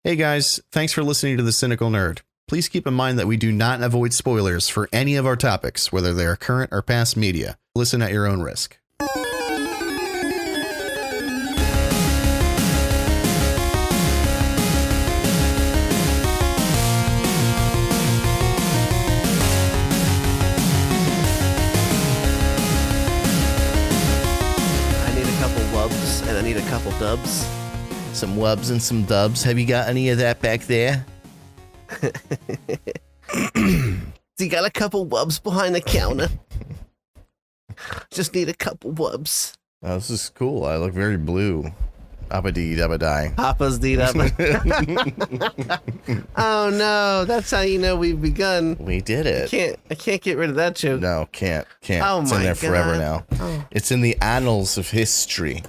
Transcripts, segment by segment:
Hey guys, thanks for listening to The Cynical Nerd. Please keep in mind that we do not avoid spoilers for any of our topics, whether they are current or past media. Listen at your own risk. I need a couple wubs and I need a couple dubs. Some wubs and some dubs. Have you got any of that back there? You got a couple wubs behind the counter. Just need a couple wubs. Oh, this is cool. I look very blue. Abba-dee, dabba-die. Papa's deed up. Oh no, that's how you know we've begun. We did it. I can't get rid of that joke. No, can't. Oh It's my in there forever God. now. Oh. It's in the annals of history.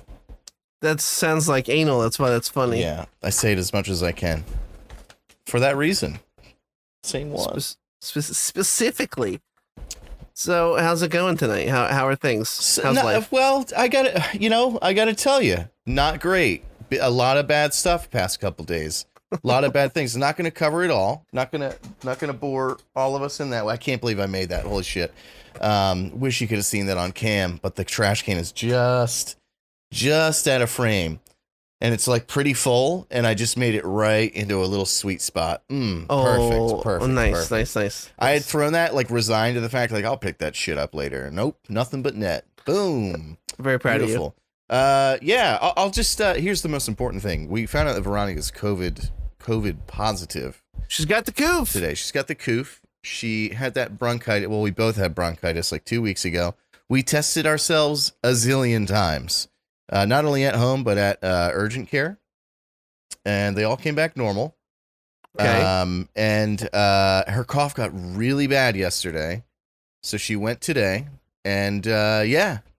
That sounds like anal. That's why that's funny. Yeah, I say it as much as I can. For that reason. Same one. Specifically. So, how's it going tonight? How are things? How's life? Well, I gotta tell you, not great. A lot of bad stuff past couple days. A lot of bad things. Not gonna cover it all. Not gonna bore all of us in that way. I can't believe I made that. Holy shit. Wish you could have seen that on cam, but the trash can is just out of frame. And it's like pretty full, and I just made it right into a little sweet spot. Perfect. Nice, perfect. nice. I had thrown that, like, resigned to the fact, like, I'll pick that shit up later. Nope, nothing but net. Boom. Very proud Beautiful. of you. Yeah, I'll just, here's the most important thing. We found out that Veronica's COVID positive She's got the coof. today. She's got the coof. She had that bronchitis. Well, we both had bronchitis like 2 weeks ago. We tested ourselves a zillion times. Not only at home, but at urgent care. And they all came back normal. Okay. And her cough got really bad yesterday. So she went today. And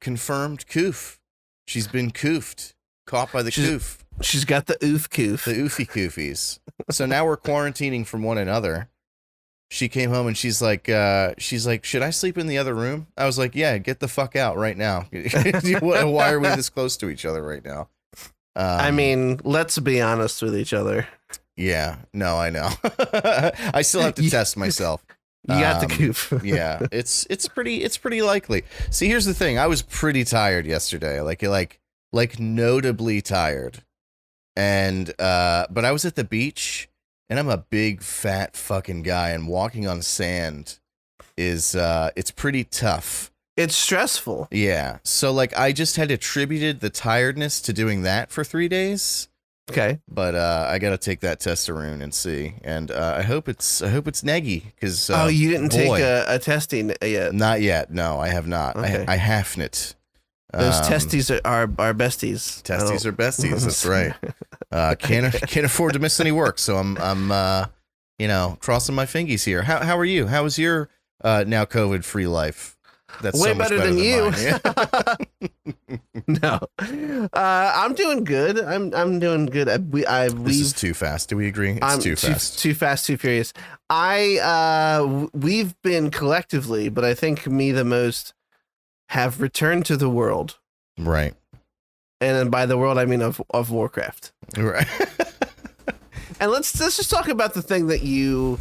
confirmed coof. She's been coofed. Caught by the coof. She's got the oof coof. The oofy koofies. So now we're quarantining from one another. She came home and she's like, should I sleep in the other room? I was like, yeah, get the fuck out right now. Why are we this close to each other right now? I mean, let's be honest with each other. Yeah, no, I know. I still have to test myself. You got the coof. Yeah, it's pretty likely. See, here's the thing. I was pretty tired yesterday, like notably tired. And but I was at the beach. And I'm a big fat fucking guy, and walking on sand is it's pretty tough. It's stressful. Yeah. So like I just had attributed the tiredness to doing that for 3 days. Okay. But I got to take that testosterone and see. And I hope it's neggy because you didn't take a testing yet. Not yet. No, I have not. Okay. I half it. Those testes are besties. Testes are besties. That's right. Can't afford to miss any work, so I'm crossing my fingies here. How are you? How is your now COVID free life? That's way so much better than you. Mine. No, I'm doing good. I'm doing good. This is too fast. Do we agree? It's too fast. Too fast, too furious. We've been collectively, but I think me the most, have returned to the world. Right. And then by the world, I mean of Warcraft. Right. And let's just talk about the thing that you,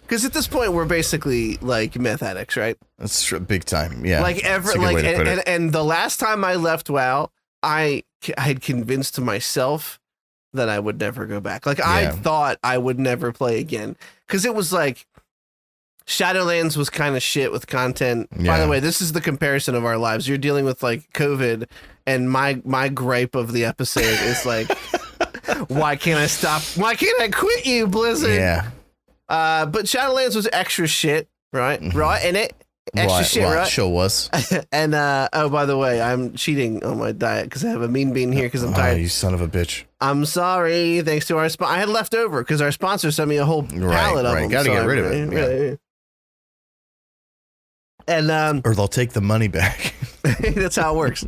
because at this point we're basically like meth addicts, right? That's big time. Yeah. Like and the last time I left WoW, I had convinced myself that I would never go back. Like I thought I would never play again because it was like Shadowlands was kind of shit with content. Yeah. By the way, this is the comparison of our lives. You're dealing with like COVID, and my gripe of the episode is like, why can't I stop? Why can't I quit you, Blizzard? Yeah. But Shadowlands was extra shit, right? Mm-hmm. Right in it. Extra shit, right? Sure was. And by the way, I'm cheating on my diet because I have a mean bean here because I'm tired. You son of a bitch. I'm sorry. Thanks to our I had left over because our sponsor sent me a whole pallet of them. Gotta get rid of it. Yeah. And or they'll take the money back. That's how it works.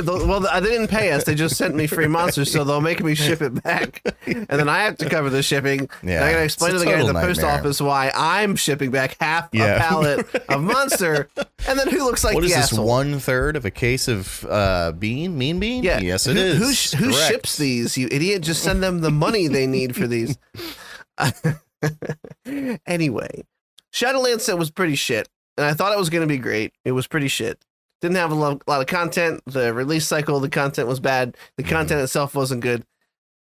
Well, they didn't pay us. They just sent me free monsters, so they'll make me ship it back. And then I have to cover the shipping. Yeah, and I got to explain to the guy at the post office why I'm shipping back half a pallet of monster. And then who looks like the asshole? What is this, 1/3 of a case of mean bean? Yeah. Yes, it is. Who ships these, you idiot? Just send them the money they need for these. Anyway, Shadowlands was pretty shit. And I thought it was going to be great. It was pretty shit. Didn't have a lot of content. The release cycle, the content was bad. The content itself wasn't good.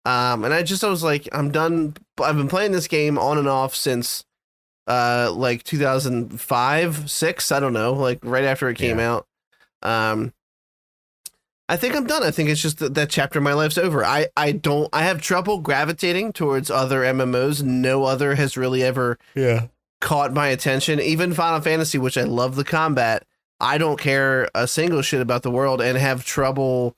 And I was like, I'm done. I've been playing this game on and off since like 2005, 6. I don't know, like right after it came out. I think I'm done. I think it's just that chapter of my life's over. I have trouble gravitating towards other MMOs. No other has really ever caught my attention. Even Final Fantasy, which I love the combat, I don't care a single shit about the world and have trouble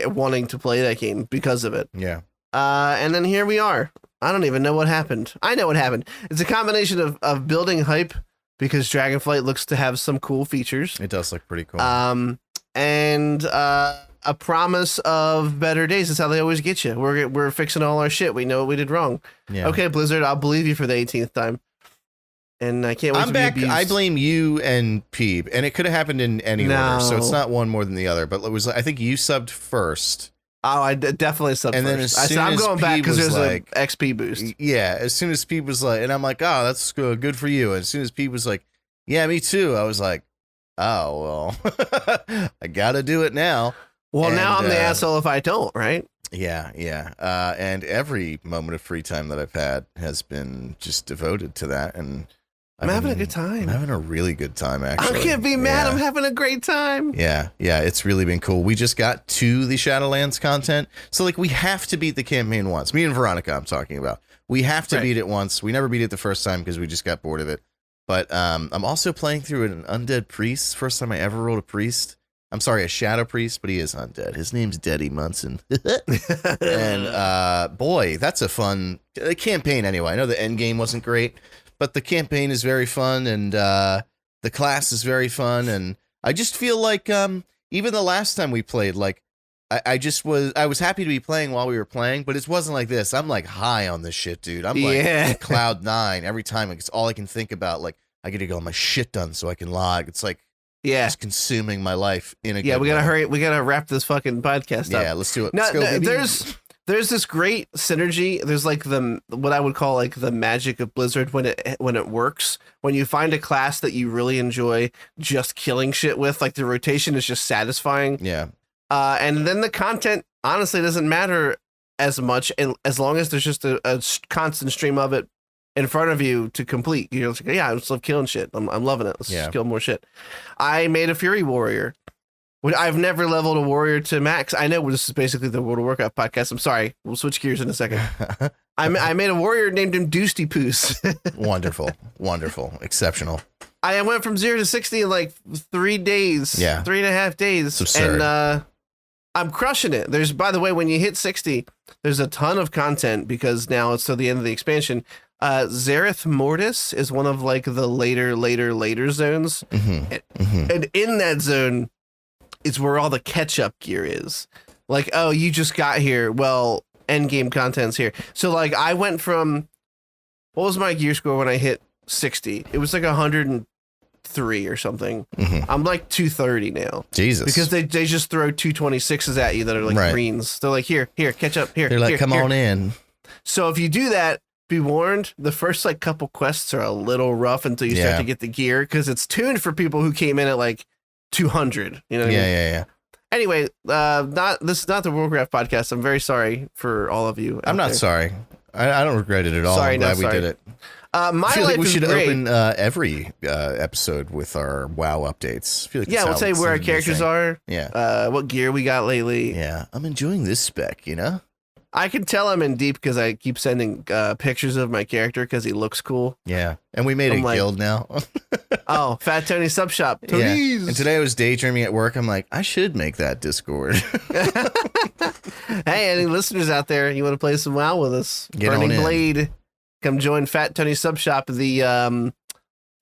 wanting to play that game because of it. Yeah. And then here we are. I don't even know what happened. I know what happened. It's a combination of building hype because Dragonflight looks to have some cool features. It does look pretty cool. And a promise of better days. That's how they always get you. We're fixing all our shit. We know what we did wrong. Yeah. Okay, Blizzard, I'll believe you for the 18th time. And I can't wait to back. be abused. I blame you and Peeb, and it could have happened in any order, so it's not one more than the other. But it was, I think you subbed first. Oh, I definitely subbed and first. Then I'm going back because there's like, an XP boost. Yeah, as soon as Peeb was like, and I'm like, oh, that's good for you. And as soon as Peeb was like, yeah, me too. I was like, oh, well, I got to do it now. Well, and, now I'm the asshole if I don't, right? Yeah. And every moment of free time that I've had has been just devoted to that. And I'm having a good time. I'm having a really good time, actually. I can't be mad. I'm having a great time. Yeah, it's really been cool. We just got to the Shadowlands content. So, like, we have to beat the campaign once. Me and Veronica, I'm talking about. We have to beat it once. We never beat it the first time because we just got bored of it. But I'm also playing through an undead priest. First time I ever rolled a priest. I'm sorry, a shadow priest, but he is undead. His name's Deddy Munson. And, boy, that's a fun campaign anyway. I know the end game wasn't great, but the campaign is very fun, and the class is very fun, and I just feel like even the last time we played, like I was happy to be playing while we were playing, but it wasn't like this. I'm like high on this shit, dude. I'm like cloud 9 every time. It's all I can think about. Like I get to get all my shit done so I can log. It's like it's consuming my life in a good we gotta way. hurry. We gotta wrap this fucking podcast up. Yeah, let's do it. No, let's go, baby. There's this great synergy. There's like what I would call like the magic of Blizzard when it works. When you find a class that you really enjoy just killing shit with, like the rotation is just satisfying. Yeah. And then the content honestly doesn't matter as much, and as long as there's just a constant stream of it in front of you to complete. You're just like, I just love killing shit. I'm loving it. Let's just kill more shit. I made a Fury Warrior. I've never leveled a warrior to max. I know this is basically the World of Warcraft podcast. I'm sorry. We'll switch gears in a second. I made a warrior named him Doosty Poos. Wonderful. Exceptional. I went from 0 to 60 in like 3 days. Yeah. 3.5 days. It's absurd. And I'm crushing it. By the way, when you hit 60, there's a ton of content because now it's to the end of the expansion. Zareth Mortis is one of like the later zones. Mm-hmm. And in that zone, it's where all the catch-up gear is. Like, oh, you just got here. Well, endgame content's here. So, like, I went from... What was my gear score when I hit 60? It was like 103 or something. Mm-hmm. I'm like 230 now. Jesus. Because they just throw 226s at you that are like greens. They're like, here, catch up, here. They're like, come here. on in. So if you do that, be warned, the first like couple quests are a little rough until you start to get the gear, because it's tuned for people who came in at like 200, you know what I mean? Yeah. Anyway, this is not the Warcraft podcast. I'm very sorry for all of you. I'm not sorry. I don't regret it at all. I'm glad we did it. My I feel life like we is should great. open every episode with our WoW updates. I feel like we'll say where our characters are. Yeah. What gear we got lately. Yeah. I'm enjoying this spec, you know? I can tell I'm in deep because I keep sending pictures of my character because he looks cool. Yeah. And we made a guild now. Oh, Fat Tony Sub Shop. Yeah. And today I was daydreaming at work. I'm like, I should make that Discord. Hey, any listeners out there, you want to play some WoW with us? Get Burning on in. Blade. Come join Fat Tony Sub Shop. The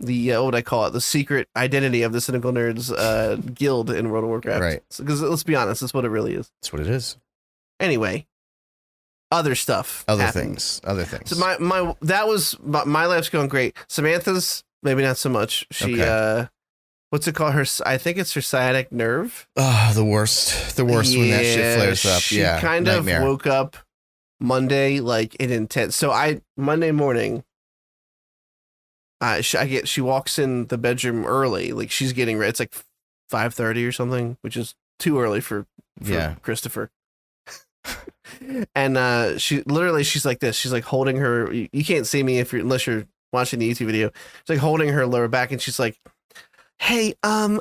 what I call it, the secret identity of the Cynical Nerds guild in World of Warcraft. Right. Because let's be honest, that's what it really is. That's what it is. Anyway, other stuff. Other happened. things. So my life's going great. Samantha's maybe not so much. She what's it called? I think it's her sciatic nerve. Oh, the worst. The worst when that shit flares up. She Yeah. kind nightmare. of woke up Monday like in intense. So Monday morning. She walks in the bedroom early, like she's getting ready. It's like 5:30 or something, which is too early for Christopher. And she's like this. She's like holding her. You can't see me unless you're watching the YouTube video. She's like holding her lower back, and she's like, "Hey, I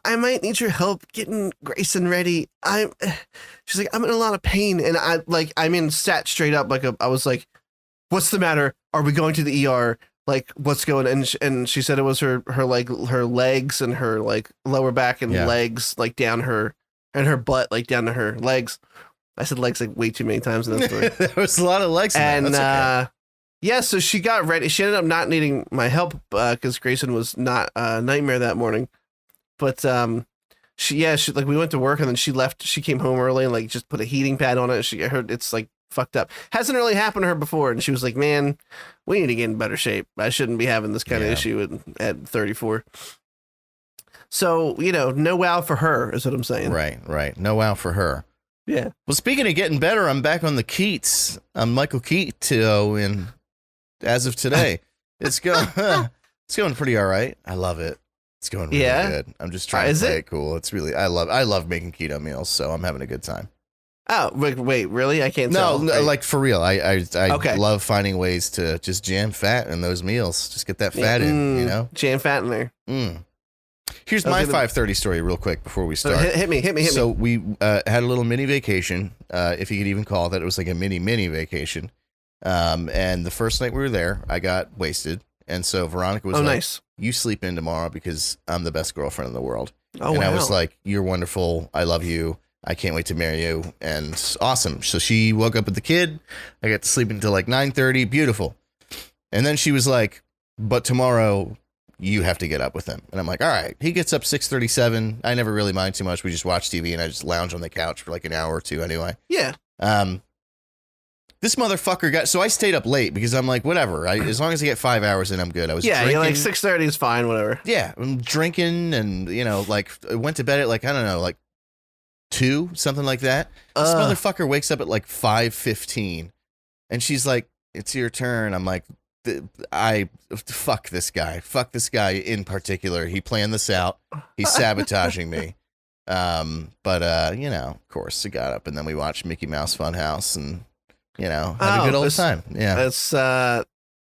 might need your help getting Grayson ready. She's like, I'm in a lot of pain, and sat straight up I was like, what's the matter? Are we going to the ER? Like, what's going on? And she said it was her legs and her like lower back and legs like down her, and her butt like down to her legs. I said legs like way too many times in that story. There was a lot of legs in that. That's okay. So she got ready. She ended up not needing my help because Grayson was not a nightmare that morning. But she like we went to work and then she left. She came home early and like just put a heating pad on it. She heard it's like fucked up. Hasn't really happened to her before. And she was like, man, we need to get in better shape. I shouldn't be having this kind of issue at 34. So, no wow for her is what I'm saying. Right. No wow for her. Yeah. Well, speaking of getting better, I'm back on the Keats. I'm Michael Keato, and as of today, it's going pretty all right. I love it. It's going really good. I'm just trying to play it cool. It's really I love making keto meals, so I'm having a good time. Oh, wait, really? I can't tell. No, like for real. I love finding ways to just jam fat in those meals. Just get that fat in, Jam fat in there. Here's my 5:30 story real quick before we start. Hit me. So we had a little mini vacation, if you could even call that. It was like a mini vacation. And the first night we were there, I got wasted. And so Veronica was like, nice. You sleep in tomorrow because I'm the best girlfriend in the world. Oh, and I was like, you're wonderful. I love you. I can't wait to marry you. And awesome. So she woke up with the kid. I got to sleep until like 9:30. Beautiful. And then she was like, but tomorrow you have to get up with him. And I'm like, all right. He gets up 6:37. I never really mind too much. We just watch TV and I just lounge on the couch for like an hour or two anyway. Yeah. This motherfucker so I stayed up late because I'm like, whatever. As long as I get 5 hours in, I'm good. I was drinking. You're like 6:30 is fine, whatever. Yeah, I'm drinking and, like I went to bed at like, I don't know, like 2, something like that. This motherfucker wakes up at like 5:15 and she's like, it's your turn. I'm like, fuck this guy. Fuck this guy in particular. He planned this out. He's sabotaging me. But of course, I got up and then we watched Mickey Mouse Funhouse and, had a good old time. Yeah. It's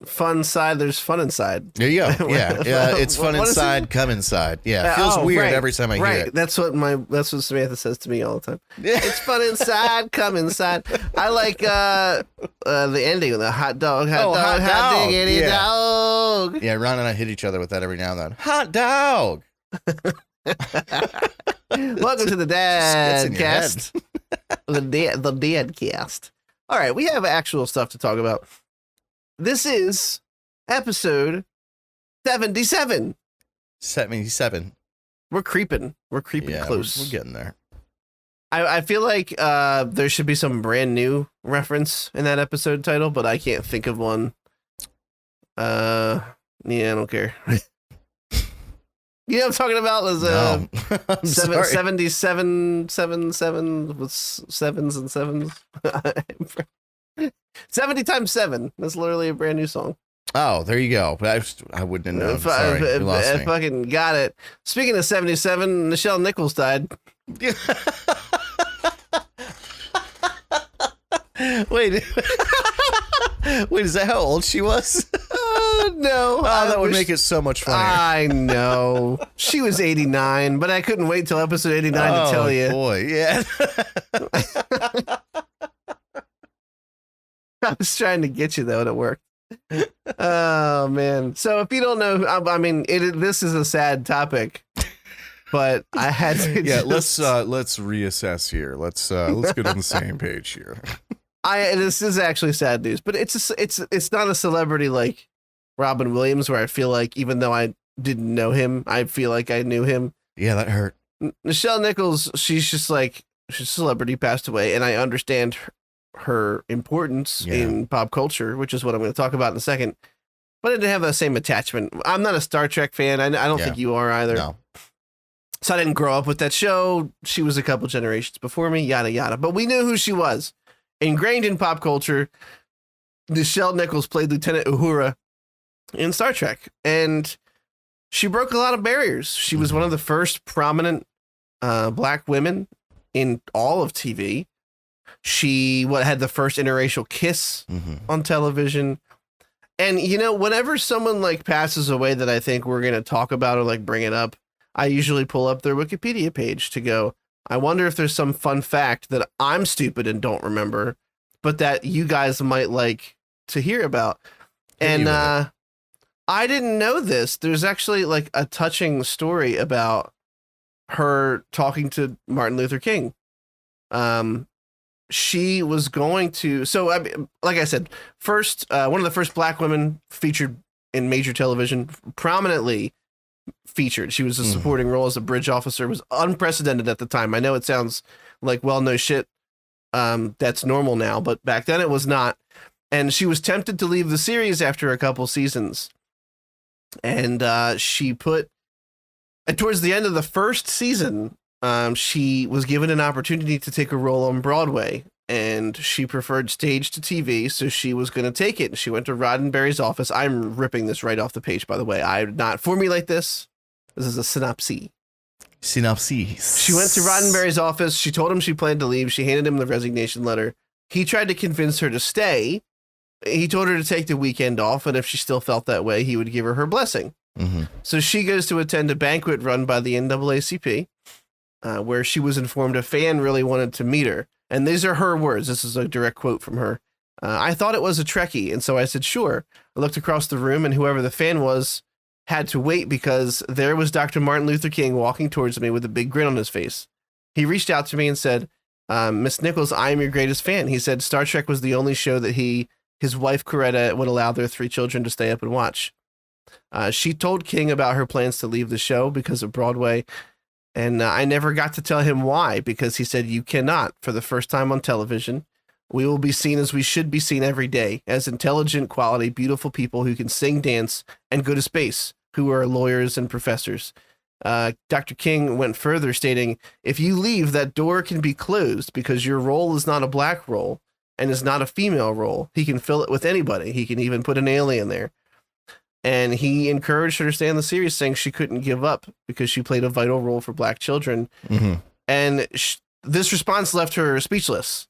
fun side. There's fun inside. There you go. Yeah. It's fun inside. Come inside. Yeah. It feels weird every time I hear it. That's what Samantha says to me all the time. It's fun inside. Come inside. I like the ending of the hot dog. Hot diggity dog. Yeah. Ron and I hit each other with that every now and then. Hot dog. Welcome to the Dad Cast. The Dad Cast. All right, we have actual stuff to talk about. This is episode 77. 77. We're creeping. We're creeping close. We're getting there. I feel like there should be some brand new reference in that episode title, but I can't think of one. I don't care. You know what I'm talking about? Was 77 with sevens and sevens. 70 times 7. That's literally a brand new song. Oh, there you go. But I wouldn't have known. Sorry, you lost me. Fucking got it. Speaking of 77, Nichelle Nichols died. Wait. Wait, is that how old she was? No. Oh, that would make it so much funnier. I know. She was 89, but I couldn't wait till episode 89 to tell you. Oh, boy. Yeah. I was trying to get you, though, and it worked. Oh, man. So if you don't know, I mean, this is a sad topic, but I had to let's reassess here. Let's get on the same page here. This is actually sad news, but it's not a celebrity like Robin Williams, where I feel like even though I didn't know him, I feel like I knew him. Yeah, that hurt. Nichelle Nichols, she's just like, she's a celebrity, passed away, and I understand her importance in pop culture, which is what I'm going to talk about in a second. But I didn't have that same attachment. I'm not a Star Trek fan. I don't think you are either. No. So I didn't grow up with that show. She was a couple generations before me, yada, yada. But we knew who she was. Ingrained in pop culture, Nichelle Nichols played Lieutenant Uhura in Star Trek. And she broke a lot of barriers. She was one of the first prominent black women in all of TV. She had the first interracial kiss on television. And, you know, whenever someone like passes away that I think we're going to talk about or like bring it up, I usually pull up their Wikipedia page to go, I wonder if there's some fun fact that I'm stupid and don't remember, but that you guys might like to hear about. And I didn't know this. There's actually like a touching story about her talking to Martin Luther King. She was going to, so like I said, first, one of the first black women featured in major television, prominently featured. She was a supporting role as a bridge officer, was unprecedented at the time. I know it sounds like, well, no shit. That's normal now, but back then it was not. And she was tempted to leave the series after a couple seasons. And she put, towards the end of the first season, she was given an opportunity to take a role on Broadway, and she preferred stage to TV, so she was going to take it. And she went to Roddenberry's office. I'm ripping this right off the page, by the way. I did not formulate this. This is a synopsis. Synopsis. She went to Roddenberry's office. She told him she planned to leave. She handed him the resignation letter. He tried to convince her to stay. He told her to take the weekend off, and if she still felt that way, he would give her blessing. So she goes to attend a banquet run by the NAACP, where she was informed a fan really wanted to meet her. And these are her words. This is a direct quote from her. I thought it was a Trekkie, and so I said, sure. I looked across the room, and whoever the fan was had to wait because there was Dr. Martin Luther King walking towards me with a big grin on his face. He reached out to me and said, Miss Nichols, I am your greatest fan. He said Star Trek was the only show that his wife, Coretta, would allow their 3 children to stay up and watch. She told King about her plans to leave the show because of Broadway. And I never got to tell him why, because he said, you cannot. For the first time on television, we will be seen as we should be seen every day, as intelligent, quality, beautiful people who can sing, dance, and go to space, who are lawyers and professors. Dr. King went further, stating, if you leave, that door can be closed because your role is not a black role and is not a female role. He can fill it with anybody. He can even put an alien there. And he encouraged her to stay in the series, saying she couldn't give up because she played a vital role for black children. And this response left her speechless.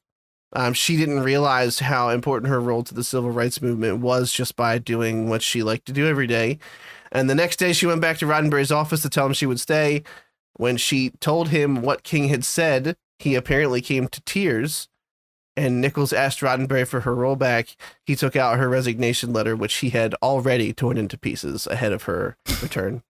She didn't realize how important her role to the civil rights movement was just by doing what she liked to do every day. And the next day she went back to Roddenberry's office to tell him she would stay. When she told him what King had said, he apparently came to tears. And Nichols asked Roddenberry for her role back. He took out her resignation letter, which he had already torn into pieces ahead of her return.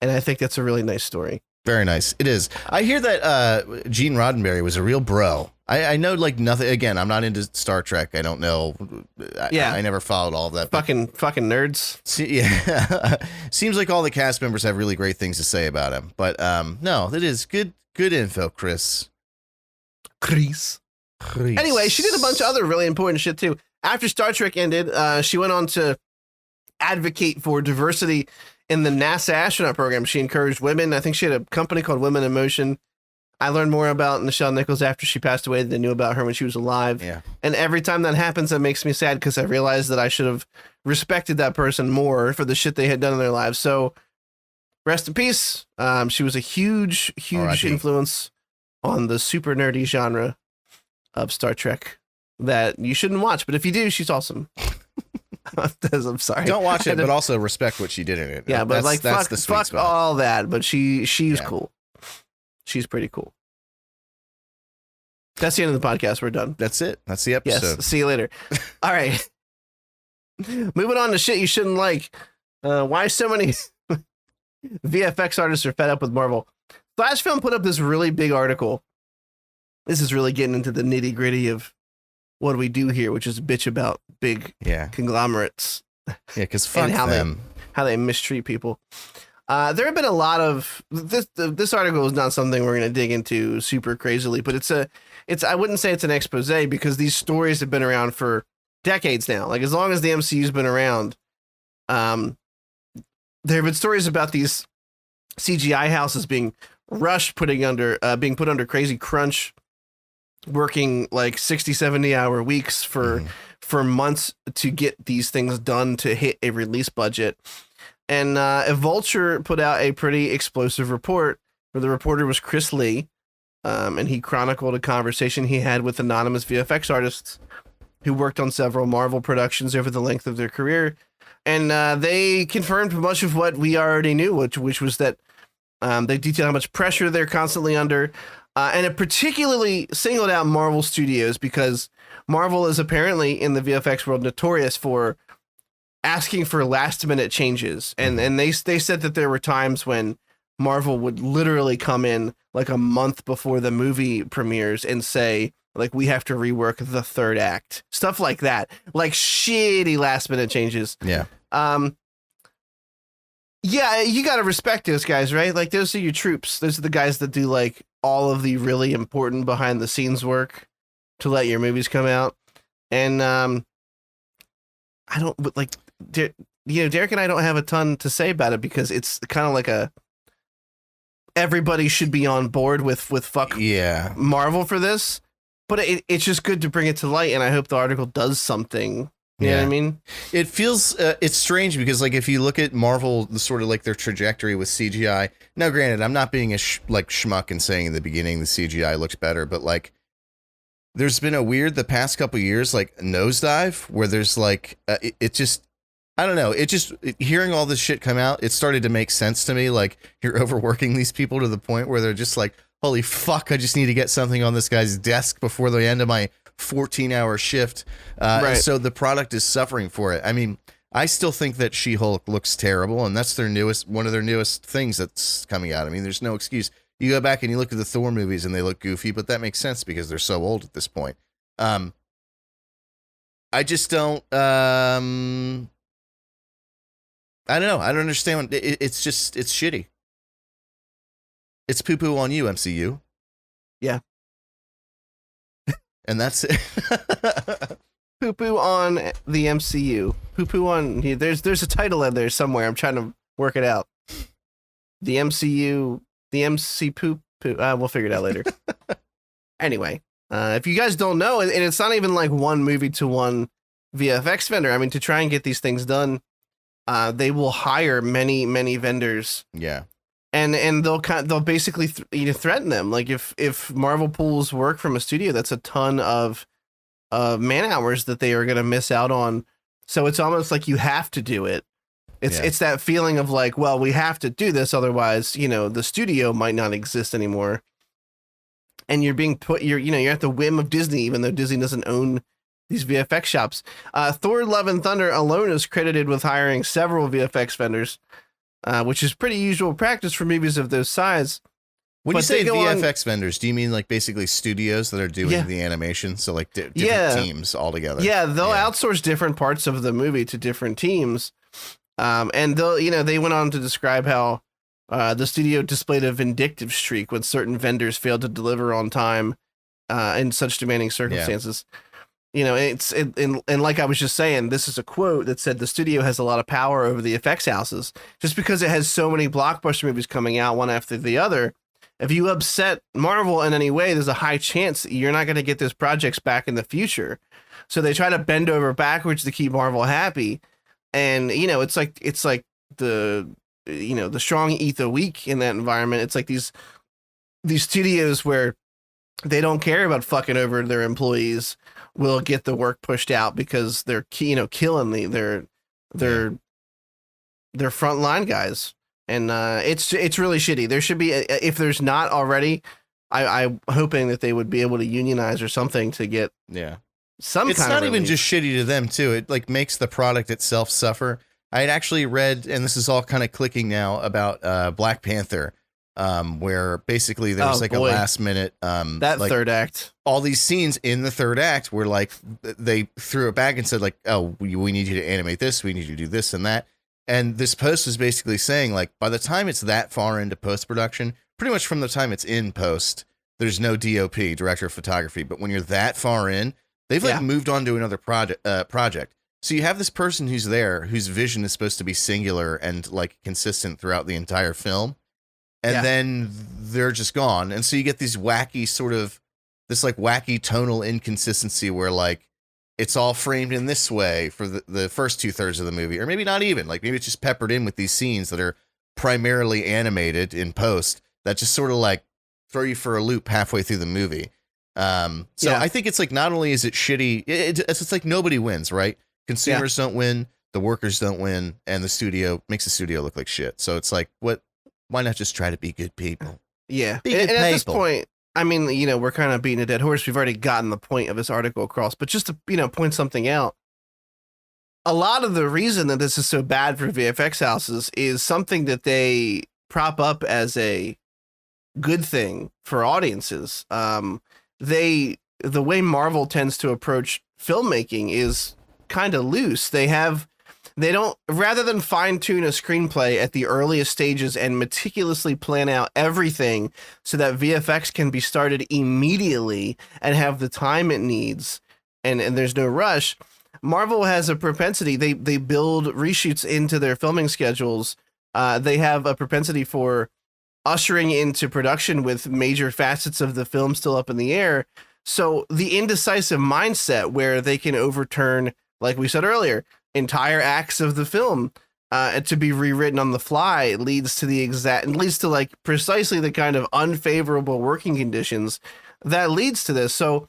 And I think that's a really nice story. Very nice. It is. I hear that Gene Roddenberry was a real bro. I know like nothing. Again, I'm not into Star Trek. I don't know. I never followed all of that. Fucking nerds. Yeah. Seems like all the cast members have really great things to say about him. But no, that is good info, Chris. Anyway, she did a bunch of other really important shit too. After Star Trek ended, she went on to advocate for diversity in the NASA astronaut program. She encouraged women. I think she had a company called Women in Motion. I learned more about Nichelle Nichols after she passed away than I knew about her when she was alive. Yeah. And every time that happens, that makes me sad because I realized that I should have respected that person more for the shit they had done in their lives. So rest in peace. She was a huge influence on the super nerdy genre of Star Trek that you shouldn't watch. But if you do, she's awesome. I'm sorry. Don't watch it, but also respect what she did in it. Yeah, but that's the sweet spot. All that. But she's cool. She's pretty cool. That's the end of the podcast. We're done. That's it. That's the episode. Yes. See you later. All right. Moving on to shit you shouldn't like. Why so many VFX artists are fed up with Marvel. Flash Film put up this really big article. This is really getting into the nitty gritty of what we do here, which is bitch about big conglomerates Yeah, because fuck them. How they mistreat people. There have been a lot of this article is not something we're going to dig into super crazily, but it's I wouldn't say it's an expose because these stories have been around for decades now. Like as long as the MCU's been around, there have been stories about these CGI houses being rushed, being put under crazy crunch, working like 60, 70-hour weeks for months to get these things done to hit a release budget. And a Vulture put out a pretty explosive report where the reporter was Chris Lee, and he chronicled a conversation he had with anonymous VFX artists who worked on several Marvel productions over the length of their career. And they confirmed much of what we already knew, which was that they detailed how much pressure they're constantly under. And it particularly singled out Marvel Studios because Marvel is apparently in the VFX world notorious for asking for last minute changes. And they said that there were times when Marvel would literally come in like a month before the movie premieres and say, like, we have to rework the third act, stuff like that, like shitty last minute changes. Yeah. Yeah, you got to respect those guys, right? Like those are your troops. Those are the guys that do like all of the really important behind the scenes work to let your movies come out. And I don't like, Derek and I don't have a ton to say about it because it's kind of like everybody should be on board with fuck Marvel for this, but it's just good to bring it to light. And I hope the article does something. You know what I mean? It feels, it's strange because like, if you look at Marvel, the sort of like their trajectory with CGI, now granted, I'm not being a schmuck and saying in the beginning, the CGI looks better, but like there's been the past couple years, like nosedive where there's like, it just, I don't know. Hearing all this shit come out, it started to make sense to me. Like you're overworking these people to the point where they're just like, holy fuck, I just need to get something on this guy's desk before the end of my 14-hour shift. Right. And so the product is suffering for it. I mean, I still think that She-Hulk looks terrible, and that's one of their newest things that's coming out. I mean, there's no excuse. You go back and you look at the Thor movies and they look goofy, but that makes sense because they're so old at this point. I just don't, I don't know. I don't understand. It's shitty. It's poo-poo on you, MCU. Yeah. And that's it. Poo-poo on the MCU. Poo-poo on... There's a title in there somewhere. I'm trying to work it out. The MCU... The MC poo-poo... we'll figure it out later. Anyway, if you guys don't know, and it's not even like one movie to one VFX vendor. I mean, to try and get these things done, they will hire many, many vendors. Yeah. And they'll basically threaten them. Like if Marvel pulls work from a studio, that's a ton of man hours that they are going to miss out on. So it's almost like you have to do it. It's that feeling of like, well, we have to do this, otherwise, the studio might not exist anymore. And you're being you're at the whim of Disney, even though Disney doesn't own these VFX shops. Thor: Love and Thunder alone is credited with hiring several VFX vendors. Which is pretty usual practice for movies of those size. When you say VFX vendors, do you mean like basically studios that are doing the animation? So like different teams all together. Yeah, they'll outsource different parts of the movie to different teams. And they went on to describe how the studio displayed a vindictive streak when certain vendors failed to deliver on time in such demanding circumstances. And like I was just saying, this is a quote that said the studio has a lot of power over the effects houses just because it has so many blockbuster movies coming out one after the other. If you upset Marvel in any way, there's a high chance that you're not going to get those projects back in the future. So they try to bend over backwards to keep Marvel happy. And, it's like the strong eat the weak in that environment. It's like these studios where they don't care about fucking over their employees will get the work pushed out because they're killing their frontline guys, and it's really shitty. There should be, if there's not already, I'm hoping that they would be able to unionize or something to get some. It's kind not of even just shitty to them too. It like makes the product itself suffer. I had actually read, and this is all kind of clicking now, about Black Panther. where basically there was a last minute that like, third act. All these scenes in the third act were like they threw it back and said like, oh, we need you to animate this, we need you to do this and that. And this post was basically saying like by the time it's that far into post production, pretty much from the time it's in post, there's no DOP, director of photography. But when you're that far in, they've like moved on to another project. So you have this person who's there, whose vision is supposed to be singular and like consistent throughout the entire film. And then they're just gone. And so you get these wacky sort of this like wacky tonal inconsistency where like it's all framed in this way for the first 2/3 of the movie, or maybe not even like maybe it's just peppered in with these scenes that are primarily animated in post that just sort of like throw you for a loop halfway through the movie. I think it's like not only is it shitty, it's like nobody wins, right? Consumers don't win, the workers don't win, and the studio makes the studio look like shit. So it's like, why not just try to be good people? Yeah. And at this point, I mean, we're kind of beating a dead horse. We've already gotten the point of this article across, but just to, point something out, a lot of the reason that this is so bad for VFX houses is something that they prop up as a good thing for audiences. The way Marvel tends to approach filmmaking is kind of loose. They don't, rather than fine tune a screenplay at the earliest stages and meticulously plan out everything so that VFX can be started immediately and have the time it needs and there's no rush. Marvel has a propensity. They build reshoots into their filming schedules. They have a propensity for ushering into production with major facets of the film still up in the air. So the indecisive mindset where they can overturn, like we said earlier, entire acts of the film to be rewritten on the fly leads to like precisely the kind of unfavorable working conditions that leads to this. So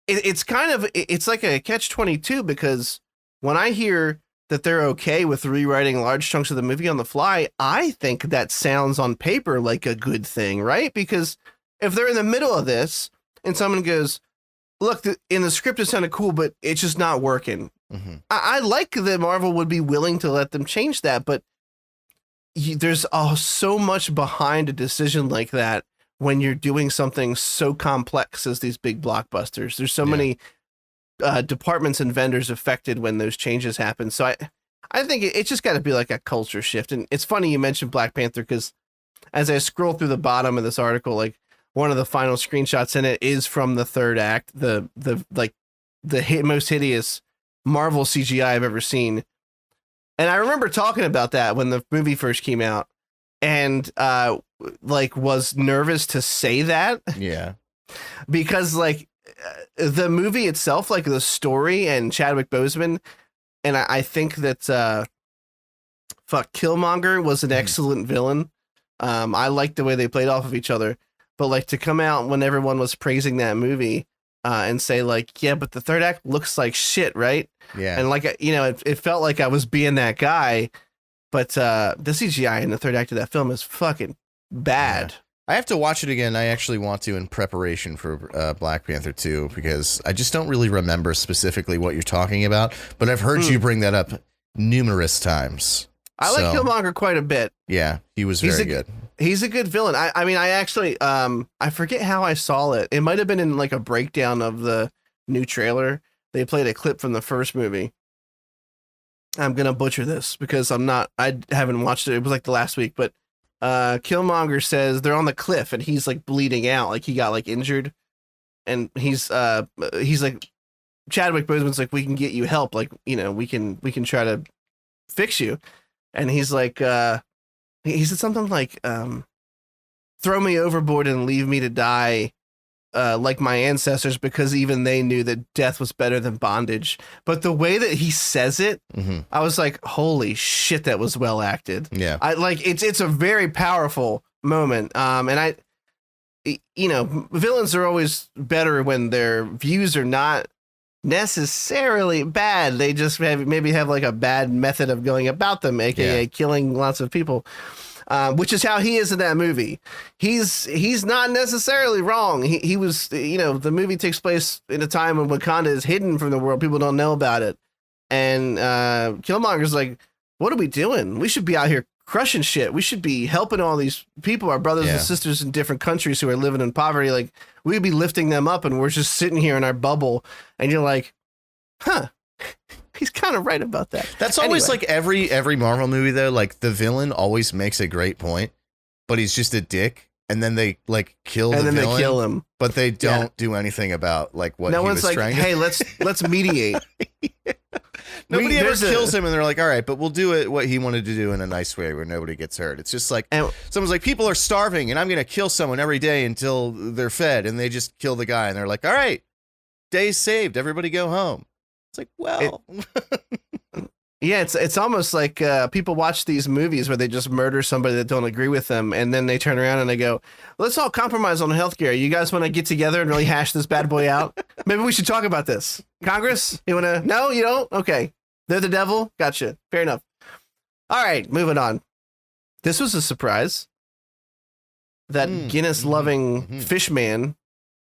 it's like a catch-22, because when I hear that they're okay with rewriting large chunks of the movie on the fly, I think that sounds on paper like a good thing, right? Because if they're in the middle of this and someone goes, look, in the script it sounded cool, but it's just not working. Mm-hmm. I like that Marvel would be willing to let them change that, but there's so much behind a decision like that when you're doing something so complex as these big blockbusters. There's so many departments and vendors affected when those changes happen. So I think it's just got to be like a culture shift. And it's funny you mentioned Black Panther, because as I scroll through the bottom of this article, like one of the final screenshots in it is from the third act, the most hideous Marvel CGI I've ever seen. And I remember talking about that when the movie first came out, and was nervous to say that. Yeah. Because the movie itself, like the story and Chadwick Boseman, and I think that Killmonger was an excellent villain. I liked the way they played off of each other, but to come out when everyone was praising that movie and say yeah, but the third act looks like shit, right? Yeah. And it felt like I was being that guy, but the CGI in the third act of that film is fucking bad. Yeah. I have to watch it again. I actually want to in preparation for Black Panther 2, because I just don't really remember specifically what you're talking about, but I've heard you bring that up numerous times. I like Killmonger quite a bit. Yeah, he was very good. He's a good villain. I mean, I actually, I forget how I saw it. It might have been in a breakdown of the new trailer. They played a clip from the first movie. I'm going to butcher this because I haven't watched it. It was the last week, but Killmonger says they're on the cliff and he's bleeding out. He got injured, and he's Chadwick Boseman's we can get you help. We can try to fix you. And he's he said something throw me overboard and leave me to die like my ancestors, because even they knew that death was better than bondage. But the way that he says it, I was like, holy shit, that was well acted. Yeah. It's a very powerful moment. And villains are always better when their views are not necessarily bad. They just maybe have a bad method of going about them, aka killing lots of people. Which is how he is in that movie. He's not necessarily wrong. He was, the movie takes place in a time when Wakanda is hidden from the world. People don't know about it. And Killmonger's what are we doing? We should be out here crushing shit. We should be helping all these people, our brothers and sisters in different countries who are living in poverty. Like, we'd be lifting them up, and we're just sitting here in our bubble, and you're like, huh, he's kind of right about that. That's always like every Marvel movie, though. Like, the villain always makes a great point, but he's just a dick. And then they like kill the villain, they kill him, but they don't do anything about like what he was trying to. Hey, let's mediate. Nobody ever kills him, and they're like, all right, but we'll do it what he wanted to do in a nice way where nobody gets hurt. It's just like someone's like, people are starving, and I'm gonna kill someone every day until they're fed, and they just kill the guy, and they're like, all right, day's saved, everybody go home. It's like, well. Yeah, it's almost like people watch these movies where they just murder somebody that don't agree with them, and then they turn around and they go, let's all compromise on healthcare. You guys want to get together and really hash this bad boy out? Maybe we should talk about this. Congress, you want to? No, you don't? Okay. They're the devil? Gotcha. Fair enough. All right, moving on. This was a surprise. That Guinness-loving fish man.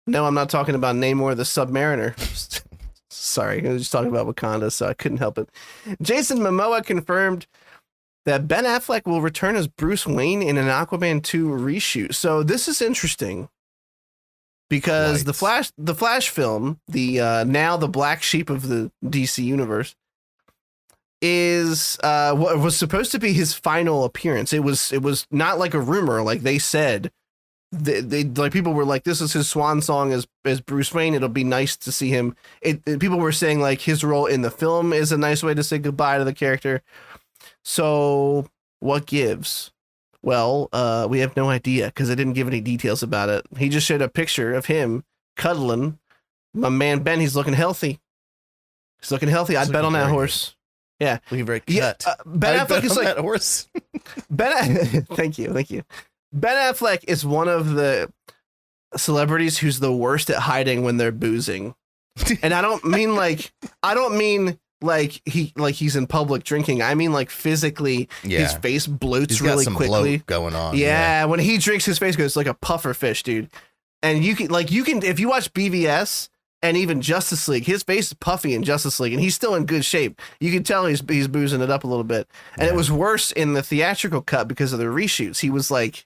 No, I'm not talking about Namor the Submariner. Sorry, I was just talking about Wakanda, so I couldn't help it. Jason Momoa confirmed that Ben Affleck will return as Bruce Wayne in an Aquaman 2 reshoot. So this is interesting because the Flash film, now the black sheep of the DC universe, is what was supposed to be his final appearance. It was not like a rumor, like they said. They like people were like, this is his swan song as Bruce Wayne. It'll be nice to see him. People were saying like his role in the film is a nice way to say goodbye to the character. So what gives? Well, we have no idea because they didn't give any details about it. He just showed a picture of him cuddling my man Ben. He's looking healthy. I'd bet on that horse. Good. Yeah. Ben Affleck is like that horse. Thank you. Ben Affleck is one of the celebrities who's the worst at hiding when they're boozing. And I don't mean like he's in public drinking. I mean like physically his face bloats really quickly going on. Yeah, when he drinks his face goes like a puffer fish, dude. And you can if you watch BVS and even Justice League, his face is puffy in Justice League and he's still in good shape. You can tell he's boozing it up a little bit. And it was worse in the theatrical cut because of the reshoots. He was like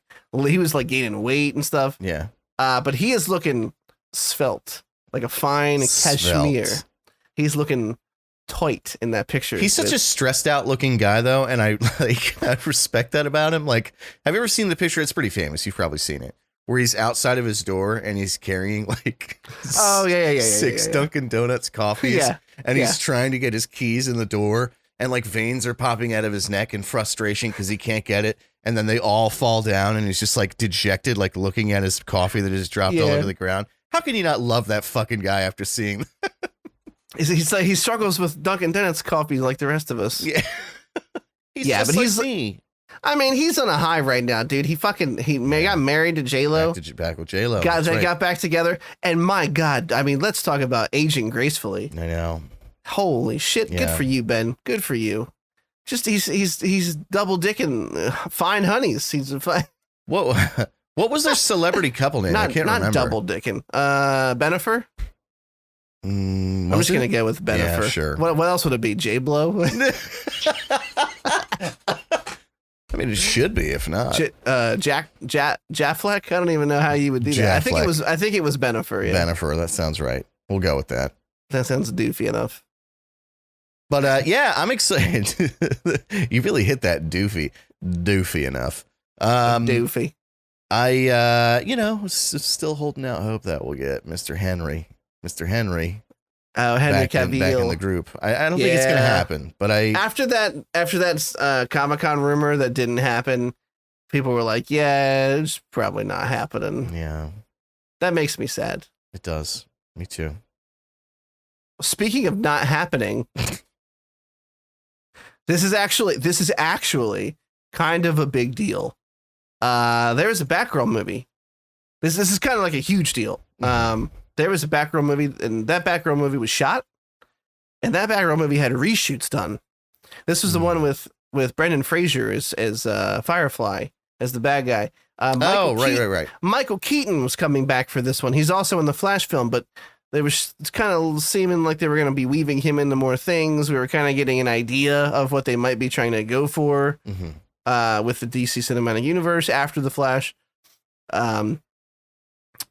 gaining weight and stuff. Yeah. But he is looking svelte, like a fine cashmere. He's looking tight in that picture. He's such a stressed out looking guy though. And I respect that about him. Like, have you ever seen the picture? It's pretty famous. You've probably seen it where he's outside of his door and he's carrying like six Dunkin' Donuts coffees. Yeah. And he's trying to get his keys in the door and like veins are popping out of his neck in frustration because he can't get it. And then they all fall down and he's just like dejected, like looking at his coffee that just dropped all over the ground. How can you not love that fucking guy after seeing that? He's like, he struggles with Dunkin' Donuts coffee like the rest of us. Yeah. He's me. I mean, he's on a high right now, dude. He got married to J-Lo. Back with J-Lo. Got back together. And my God, I mean, let's talk about aging gracefully. I know. Holy shit. Good for you, Ben. Good for you. Just he's double dicking fine honeys. He's a fine. What was their celebrity couple name? I can't remember. Not double dicking. Benifer. I'm just gonna go with Benifer. Yeah, sure. What else would it be? J-Blow. I mean, it should be if not. Jaffleck. I don't even know how you would do that. I think it was Benifer. Yeah. Benifer. That sounds right. We'll go with that. That sounds doofy enough. But yeah, I'm excited. You really hit that doofy enough. Doofy. I still holding out hope that we'll get Mr. Henry. Oh, Henry Cavill back in the group. I don't think it's gonna happen. But after that Comic-Con rumor that didn't happen, people were like, "Yeah, it's probably not happening." Yeah, that makes me sad. It does. Me too. Speaking of not happening. This is actually kind of a big deal. There was a Batgirl movie. This is kind of like a huge deal. There was a Batgirl movie, and that Batgirl movie was shot, and that Batgirl movie had reshoots done. This was the one with Brendan Fraser as Firefly, as the bad guy. Right. Michael Keaton was coming back for this one. He's also in the Flash film, but they were kind of seeming like they were going to be weaving him into more things. We were kind of getting an idea of what they might be trying to go for. with the DC Cinematic Universe after the Flash. Where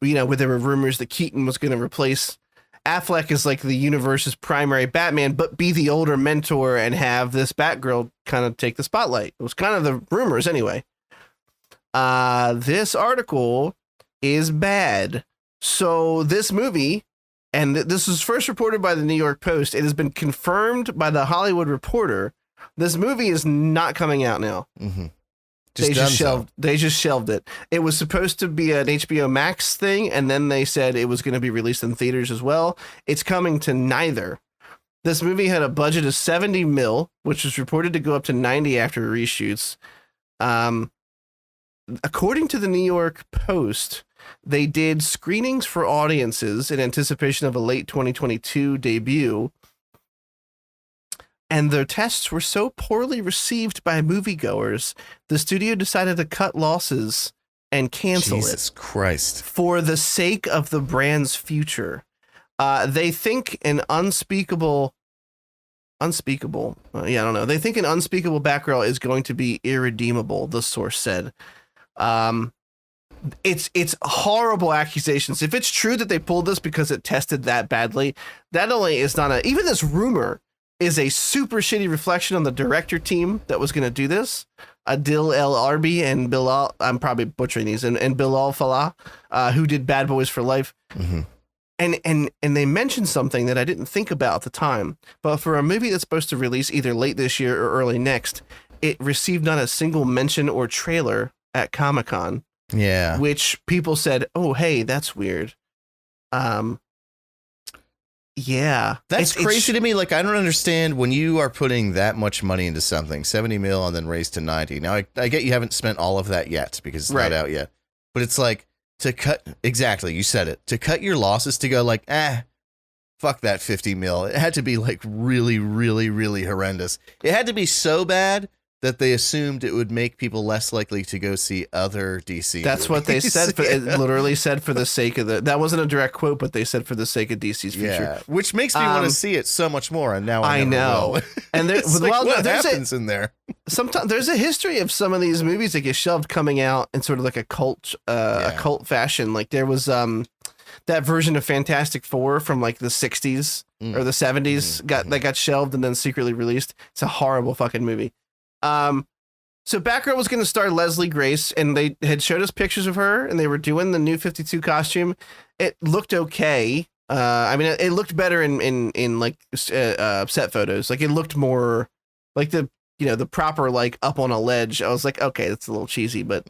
there were rumors that Keaton was going to replace Affleck as like the universe's primary Batman, but be the older mentor and have this Batgirl kind of take the spotlight. It was kind of the rumors anyway. This article is bad. So this movie, and this was first reported by the New York Post. It has been confirmed by the Hollywood Reporter. This movie is not coming out now. Mm-hmm. They just shelved it. It was supposed to be an HBO Max thing, and then they said it was going to be released in theaters as well. It's coming to neither. This movie had a budget of 70 mil, which was reported to go up to 90 after reshoots. According to the New York Post, they did screenings for audiences in anticipation of a late 2022 debut. And their tests were so poorly received by moviegoers, the studio decided to cut losses and cancel Jesus Christ. for the sake of the brand's future. They think an unspeakable, I don't know. They think an unspeakable Batgirl is going to be irredeemable, the source said. It's horrible accusations. If it's true that they pulled this because it tested that badly, that only is not even this rumor is a super shitty reflection on the director team that was going to do this. Adil El Arbi and Bilal, I'm probably butchering these, and Bilal Falah, who did Bad Boys for Life. Mm-hmm. And they mentioned something that I didn't think about at the time, but for a movie that's supposed to release either late this year or early next, it received not a single mention or trailer at Comic-Con. Yeah. Which people said, oh, hey, that's weird. Yeah. That's crazy to me. Like, I don't understand when you are putting that much money into something, 70 mil and then raised to 90. Now, I get you haven't spent all of that yet because it's not out yet. But it's like to cut, exactly, you said it, to cut your losses to go like, fuck that 50 mil. It had to be like really, really, really horrendous. It had to be so bad that they assumed it would make people less likely to go see other DC That's movies. what they said. It literally said for the sake of that wasn't a direct quote, but they said for the sake of DC's future. Yeah, which makes me want to see it so much more. And now I know. Will. And there's like, what happens in there? Sometimes there's a history of some of these movies that get shoved coming out in sort of like a cult fashion. Like there was that version of Fantastic Four from like the 60s or the 70s that got shelved and then secretly released. It's a horrible fucking movie. So Batgirl was going to star Leslie Grace, and they had showed us pictures of her, and they were doing the New 52 costume. It looked okay. I mean, it looked better in like set photos. Like it looked more like the proper like up on a ledge. I was like, okay, that's a little cheesy, but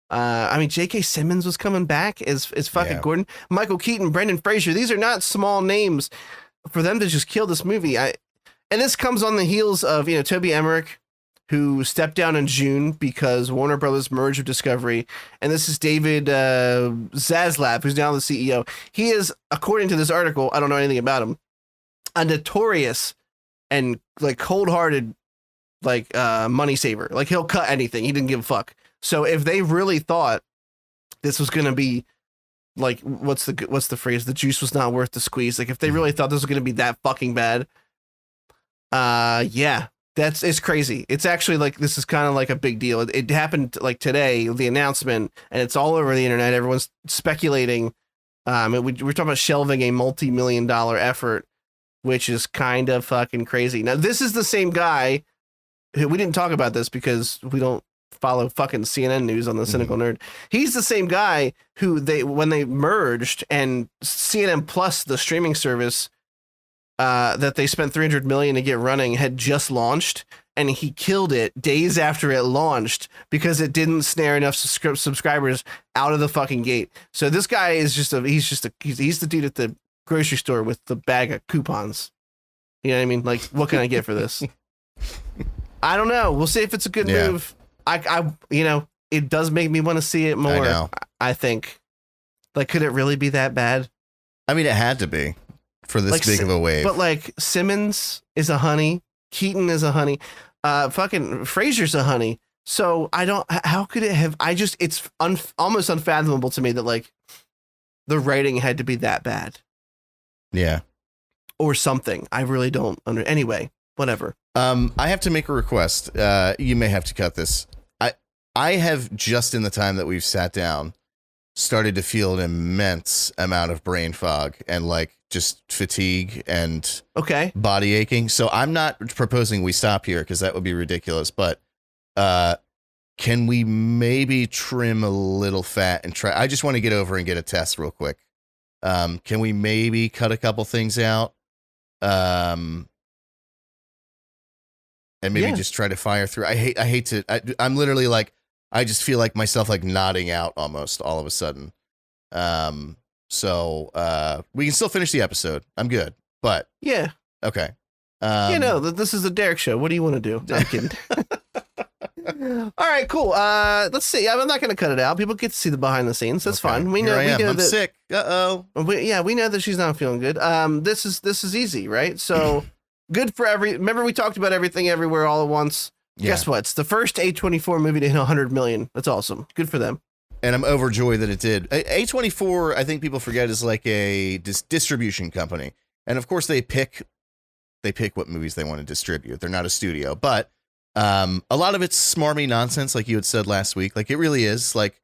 I mean, J.K. Simmons was coming back as fucking Gordon, Michael Keaton, Brendan Fraser. These are not small names for them to just kill this movie. And this comes on the heels of Toby Emmerich, who stepped down in June because Warner Brothers merged with Discovery. And this is David Zaslav, who's now the CEO. He is, according to this article, I don't know anything about him, a notorious and like cold-hearted like money saver. Like he'll cut anything. He didn't give a fuck. So if they really thought this was going to be like, what's the phrase? The juice was not worth the squeeze. Like if they really thought this was going to be that fucking bad, yeah. It's crazy. It's actually like, this is kind of like a big deal. It happened like today, the announcement, and it's all over the internet. Everyone's speculating. We're talking about shelving a multi-million-dollar effort, which is kind of fucking crazy. Now, this is the same guy who, we didn't talk about this because we don't follow fucking CNN news on the Cynical Nerd. He's the same guy who when they merged and CNN Plus, the streaming service, that they spent $300 million to get running, had just launched, and he killed it days after it launched because it didn't snare enough subscribers out of the fucking gate. So this guy is he's the dude at the grocery store with the bag of coupons. You know what I mean? Like, what can I get for this? I don't know. We'll see if it's a good move. I it does make me want to see it more. I think. Like, could it really be that bad? I mean, it had to be. For this big of a wave. But like Simmons is a honey. Keaton is a honey. Fucking Fraser's a honey. So how could it have, it's almost unfathomable to me that like the writing had to be that bad. Yeah. Or something. I really don't anyway, whatever. I have to make a request. You may have to cut this. I have just in the time that we've sat down started to feel an immense amount of brain fog and like just fatigue and body aching. So I'm not proposing we stop here because that would be ridiculous. But can we maybe trim a little fat and try? I just want to get over and get a test real quick. Can we maybe cut a couple things out? And maybe just try to fire through. I'm literally like, I just feel like myself like nodding out almost all of a sudden. So we can still finish the episode. I'm good, but yeah. Okay. This is a Derek show. What do you want to do? I'm kidding. All right, cool. Let's see. I'm not going to cut it out. People get to see the behind the scenes. That's fine. We know. I'm that, sick. We know that she's not feeling good. This is easy, right? So good for remember we talked about Everything Everywhere All at Once. Yeah. Guess what? It's the first A24 movie to hit 100 million. That's awesome. Good for them. And I'm overjoyed that it did. A24, I think people forget, is like a distribution company. And of course they pick what movies they want to distribute. They're not a studio, but a lot of it's smarmy nonsense, like you had said last week. Like it really is. Like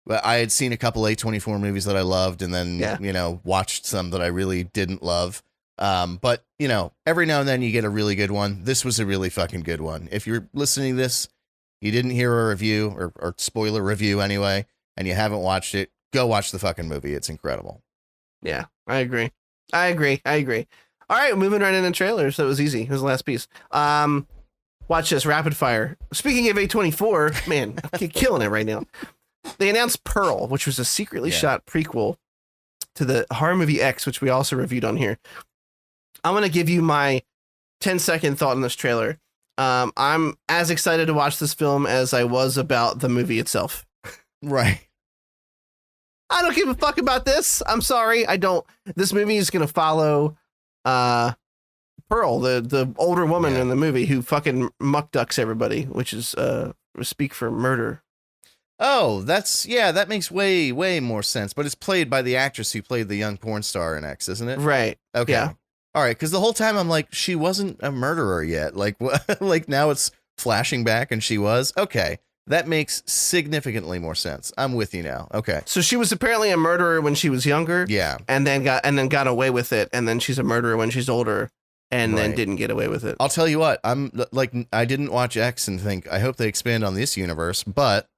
I had seen a couple A24 movies that I loved and then, watched some that I really didn't love. But every now and then you get a really good one. This was a really fucking good one. If you're listening to this, you didn't hear a review or spoiler review anyway, and you haven't watched it, go watch the fucking movie. It's incredible. Yeah, I agree. All right, moving right into trailers. That was easy. It was the last piece. Watch this rapid fire. Speaking of A24, man, I'm killing it right now. They announced Pearl, which was a secretly shot prequel to the horror movie X, which we also reviewed on here. I'm going to give you my 10-second thought on this trailer. I'm as excited to watch this film as I was about the movie itself. Right. I don't give a fuck about this. I'm sorry. I don't. This movie is going to follow Pearl, the older woman in the movie who fucking muck ducks everybody, which is speak for murder. Oh, that makes way, way more sense. But it's played by the actress who played the young porn star in X, isn't it? Right. Okay. Yeah. All right. Because the whole time I'm like, she wasn't a murderer yet. Like, like now it's flashing back and she was. Okay. That makes significantly more sense. I'm with you now. Okay. So she was apparently a murderer when she was younger. Yeah. And then got away with it. And then she's a murderer when she's older and then didn't get away with it. I'll tell you what, I'm like, I didn't watch X and think, I hope they expand on this universe, but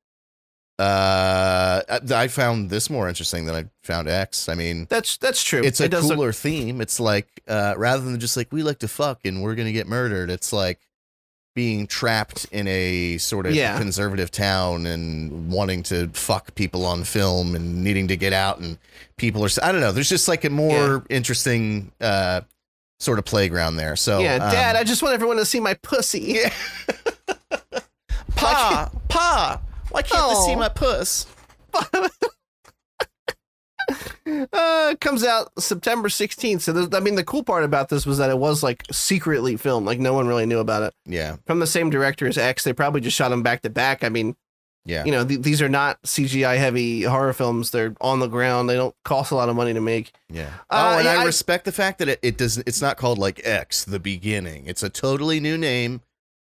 I found this more interesting than I found X. I mean, that's true. It's a cooler theme. It's like, rather than just like, we like to fuck and we're going to get murdered. It's like being trapped in a sort of conservative town and wanting to fuck people on film and needing to get out, and people are, I don't know. There's just like a more interesting, sort of playground there. So Dad, I just want everyone to see my pussy. Yeah. Pa, why can't they see my puss? Comes out September 16th. So the cool part about this was that it was like secretly filmed. Like no one really knew about it. Yeah. From the same director as X. They probably just shot them back to back. I mean, these are not CGI heavy horror films. They're on the ground. They don't cost a lot of money to make. Yeah. I respect the fact that it's not called like X, the beginning. It's a totally new name.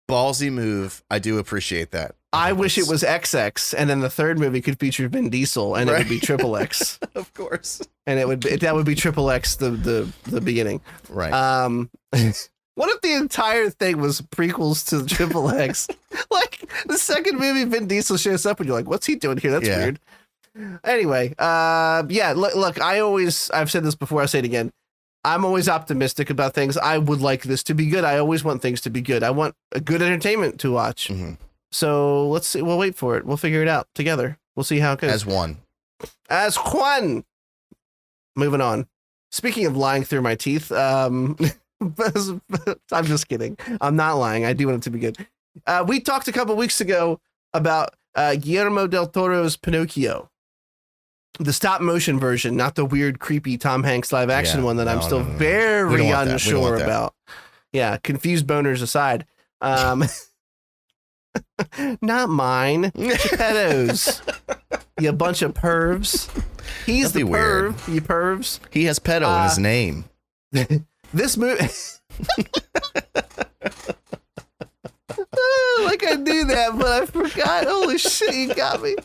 Ballsy move. I do appreciate that. I wish it was XX, and then the third movie could feature Vin Diesel, and it would be Triple X. Of course. And that would be Triple X the beginning. Right. What if the entire thing was prequels to Triple X? Like the second movie, Vin Diesel shows up, and you're like, "What's he doing here? That's weird." Anyway, look. I've said this before. I say it again. I'm always optimistic about things. I would like this to be good. I always want things to be good. I want a good entertainment to watch. Mm-hmm. So let's see. We'll wait for it. We'll figure it out together. We'll see how it goes. As one. Moving on. Speaking of lying through my teeth, I'm just kidding. I'm not lying. I do want it to be good. We talked a couple weeks ago about Guillermo del Toro's Pinocchio. The stop motion version, not the weird, creepy Tom Hanks live action one that I'm still very unsure about. Yeah, confused boners aside. Not mine. Geppetto's. You bunch of pervs. He's the perv. You pervs. He has pedo in his name. This movie. Like didn't do that, but I forgot. Holy shit, you got me.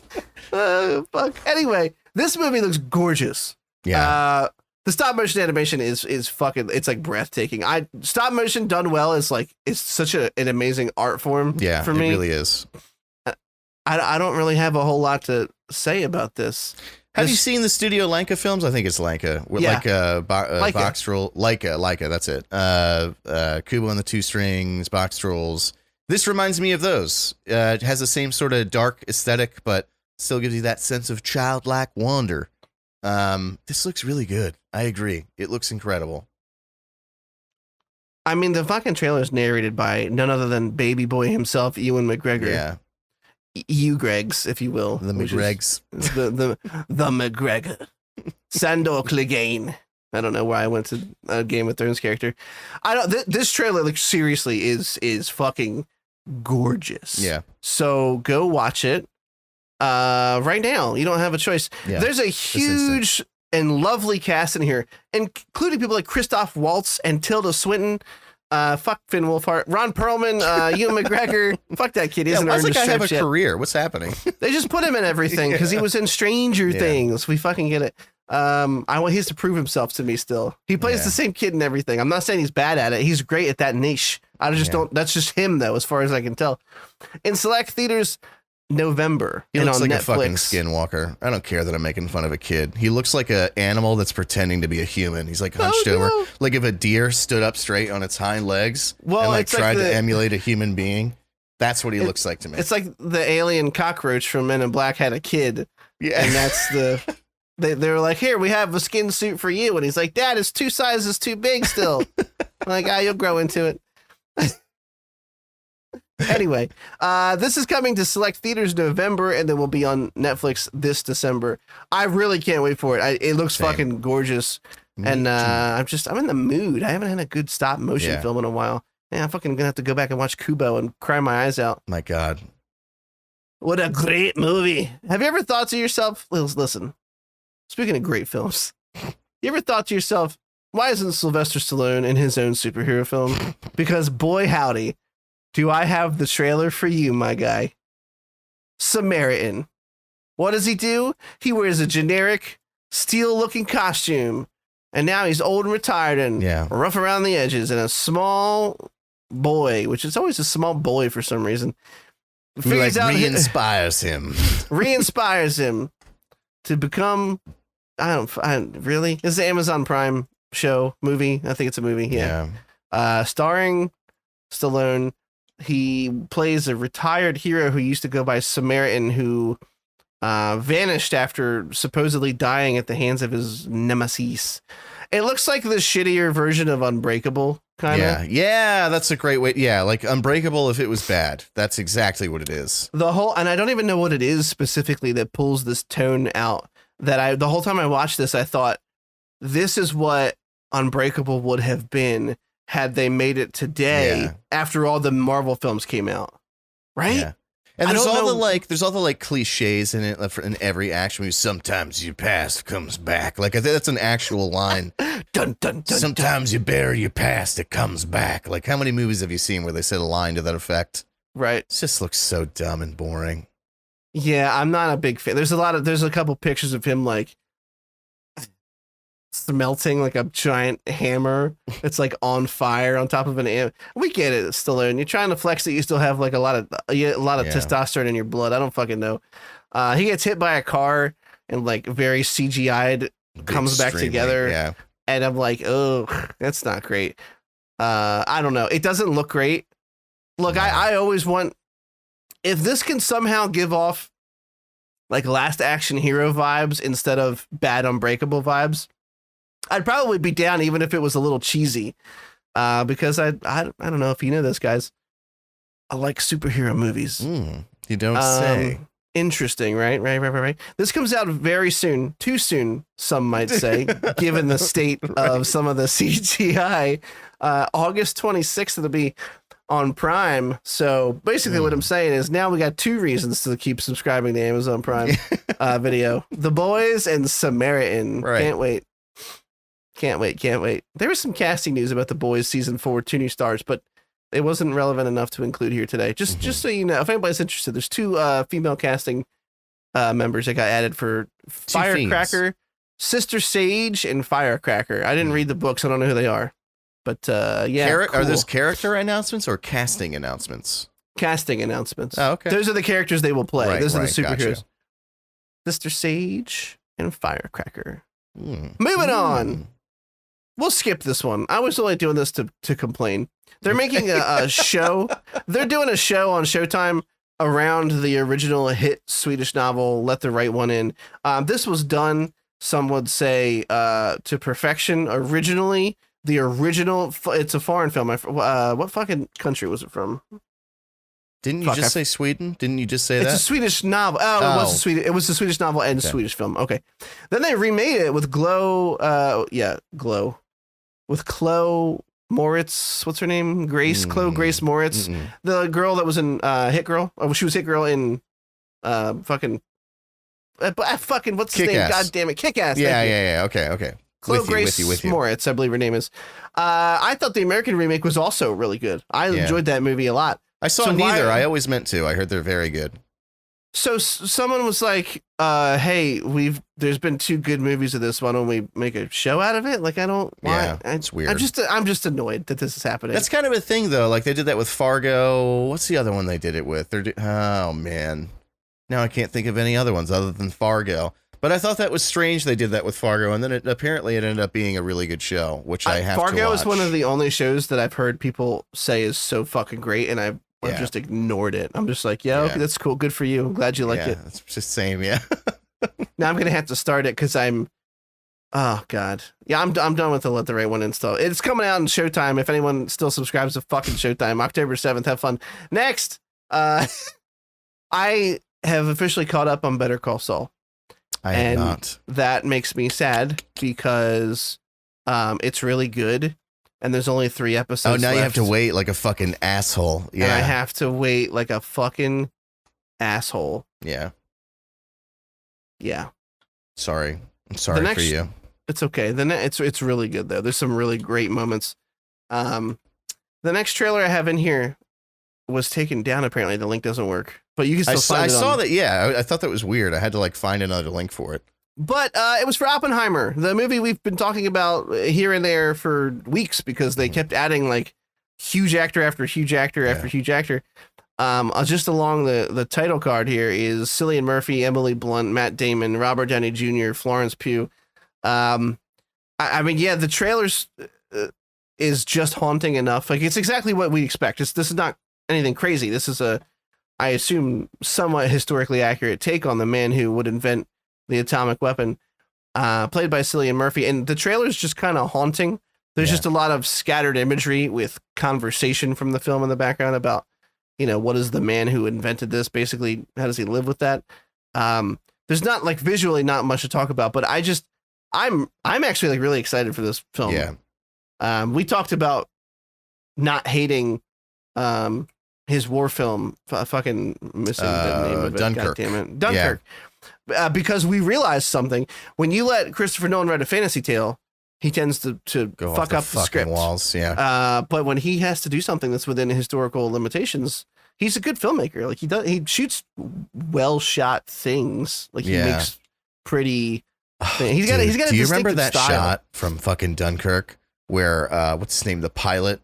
Fuck. Anyway, this movie looks gorgeous. Yeah. The stop motion animation is fucking, it's like breathtaking. Stop motion done well is like, it's such an amazing art form for me. It really is. I don't really have a whole lot to say about this. Have you seen the Studio Leica films? I think it's Leica. Yeah. Box Troll. Leica, that's it. Kubo and the Two Strings, Box Trolls. This reminds me of those. It has the same sort of dark aesthetic, but still gives you that sense of childlike wonder. This looks really good. I agree. It looks incredible. I mean, the fucking trailer is narrated by none other than baby boy himself, Ewan McGregor. Yeah. Gregs, if you will. The McGregs. The McGregor. Sandor Clegane. I don't know why I went to a Game of Thrones character. I don't. This trailer, like, seriously, is fucking gorgeous. Yeah. So go watch it. Right now, you don't have a choice. Yeah, there's a huge and lovely cast in here, including people like Christoph Waltz and Tilda Swinton. Fuck Finn Wolfhard, Ron Perlman, Ewan McGregor. Fuck that kid. He hasn't earned why his does that guy have a stripes yet. career? What's happening? They just put him in everything because he was in Stranger Things. We fucking get it. I want he has to prove himself to me still. He plays the same kid in everything. I'm not saying he's bad at it. He's great at that niche. I just don't. That's just him though, as far as I can tell. In select theaters, November. He looks like Netflix. a fucking skinwalker. I don't care that I'm making fun of a kid. He looks like an animal that's pretending to be a human. He's like hunched over. Like if a deer stood up straight on its hind legs and like tried to emulate a human being. That's what he looks like to me. It's like the alien cockroach from Men in Black had a kid. Yeah. And that's the... They were like, here, we have a skin suit for you. And he's like, Dad, it's 2 sizes too big still. I'm like, you'll grow into it. Anyway, this is coming to select theaters November, and then will be on Netflix this December. I really can't wait for it. It looks fucking gorgeous. And I'm in the mood. I haven't had a good stop motion film in a while. Yeah, I'm fucking gonna have to go back and watch Kubo and cry my eyes out. My God. What a great movie. Have you ever thought to yourself, listen, speaking of great films, you ever thought to yourself, why isn't Sylvester Stallone in his own superhero film? Because boy, howdy, do I have the trailer for you, my guy. Samaritan. What does he do? He wears a generic steel-looking costume, and now he's old and retired and rough around the edges, and a small boy, which is always a small boy for some reason, re-inspires him. Re-inspires him to become... really? This is an Amazon Prime show, movie. I think it's a movie. Yeah. Starring Stallone. He plays a retired hero who used to go by Samaritan, who vanished after supposedly dying at the hands of his nemesis. It looks like the shittier version of Unbreakable, kind of. Yeah, that's a great way. Yeah, like Unbreakable if it was bad. That's exactly what it is. And I don't even know what it is specifically that pulls this tone out. The whole time I watched this, I thought, this is what Unbreakable would have been had they made it today after all the Marvel films came out. Right? Yeah. And there's all the cliches in it in every action movie. Sometimes your past comes back. Like I think that's an actual line. Dun, dun, dun, Sometimes you bury your past, it comes back. Like how many movies have you seen where they said a line to that effect? Right. It just looks so dumb and boring. Yeah, I'm not a big fan. There's a couple pictures of him like smelting like a giant hammer. It's like on fire on top of an we get it, Stallone. You're trying to flex that you still have like a lot of testosterone in your blood. I don't fucking know. He gets hit by a car and like very CGI'd comes back together. Yeah. And I'm like, oh, that's not great. I don't know. It doesn't look great. Look, I always want, if this can somehow give off like Last Action Hero vibes instead of bad Unbreakable vibes, I'd probably be down even if it was a little cheesy. Because I don't know if you know this, guys. I like superhero movies. You don't say. Interesting, right? Right. This comes out very soon. Too soon, some might say, given the state of some of the CGI. August 26th, it'll be on Prime. So basically what I'm saying is now we got 2 reasons to keep subscribing to Amazon Prime Video. The Boys and Samaritan. Right. Can't wait. There was some casting news about The Boys season 4, 2 new stars, but it wasn't relevant enough to include here today. Just so you know, if anybody's interested, there's 2 female casting members that got added for Firecracker, Sister Sage, and Firecracker. I didn't read the books. I don't know who they are. But yeah. Are those character announcements or casting announcements? Casting announcements. Oh, okay. Those are the characters they will play. Right, Those are the superheroes. Gotcha. Sister Sage and Firecracker. Moving on. We'll skip this one. I was only doing this to complain. They're making a show. They're doing a show on Showtime around the original hit Swedish novel, Let the Right One In. This was done, some would say, to perfection originally. The original, it's a foreign film. What fucking country was it from? Didn't you just say Sweden? Didn't you just say that? It's a Swedish novel. Oh, it was a Swedish novel and Swedish film. Okay. Then they remade it with Glow. With Chloe Moritz. What's her name? Chloe Grace Moritz. The girl that was in Hit Girl. Oh, she was Hit Girl in fucking what's his name? God damn it. Kick-Ass. Yeah. Okay. Chloe Grace Moritz, I believe her name is. I thought the American remake was also really good. I enjoyed that movie a lot. I saw neither. I always meant to. I heard they're very good. So someone was like, "Hey, there's been 2 good movies of this. Why don't we make a show out of it?" Like, I don't. Why? Yeah, it's weird. I'm just annoyed that this is happening. That's kind of a thing, though. Like they did that with Fargo. What's the other one they did it with? Oh man, now I can't think of any other ones other than Fargo. But I thought that was strange they did that with Fargo, and then apparently it ended up being a really good show, which I have to watch. Fargo is one of the only shows that I've heard people say is so fucking great, and I've just ignored it. I'm just like, okay, that's cool. Good for you. I'm glad you liked it. It's just same, yeah. Now I'm going to have to start it because oh, God. Yeah, I'm done with the Let the Right One install. It's coming out on Showtime. If anyone still subscribes to fucking Showtime, October 7th, have fun. Next, I have officially caught up on Better Call Saul. I have not. That makes me sad because it's really good, and there's only 3 episodes. Oh, now left. you have to wait like a fucking asshole. Yeah, and I have to wait like a fucking asshole. Yeah. Yeah. Sorry. I'm sorry for you. It's okay. It's really good though. There's some really great moments. The next trailer I have in here was taken down. Apparently, the link doesn't work. But you can still find it. I saw that. Yeah, I thought that was weird. I had to like find another link for it. But it was for Oppenheimer, the movie we've been talking about here and there for weeks because they kept adding like huge actor after huge actor after huge actor. Just along the title card here is Cillian Murphy, Emily Blunt, Matt Damon, Robert Downey Jr., Florence Pugh. I mean, the trailers is just haunting enough. Like it's exactly what we expect. This is not anything crazy. This is I assume, somewhat historically accurate take on the man who would invent the atomic weapon, played by Cillian Murphy. And the trailer is just kind of haunting. There's just a lot of scattered imagery with conversation from the film in the background about, what is the man who invented this? Basically, how does he live with that? There's not like visually not much to talk about, but I'm actually like really excited for this film. Yeah. We talked about not hating, his war film, fucking missing the name of it. Dunkirk. God damn it. Dunkirk. Yeah. Because we realized something. When you let Christopher Nolan write a fantasy tale, he tends to go fuck up the script. Walls, yeah. But when he has to do something that's within historical limitations, he's a good filmmaker. Like he shoots well shot things. Like he makes pretty. He's got a Do you remember that style. shot from fucking Dunkirk where what's his name, the pilot?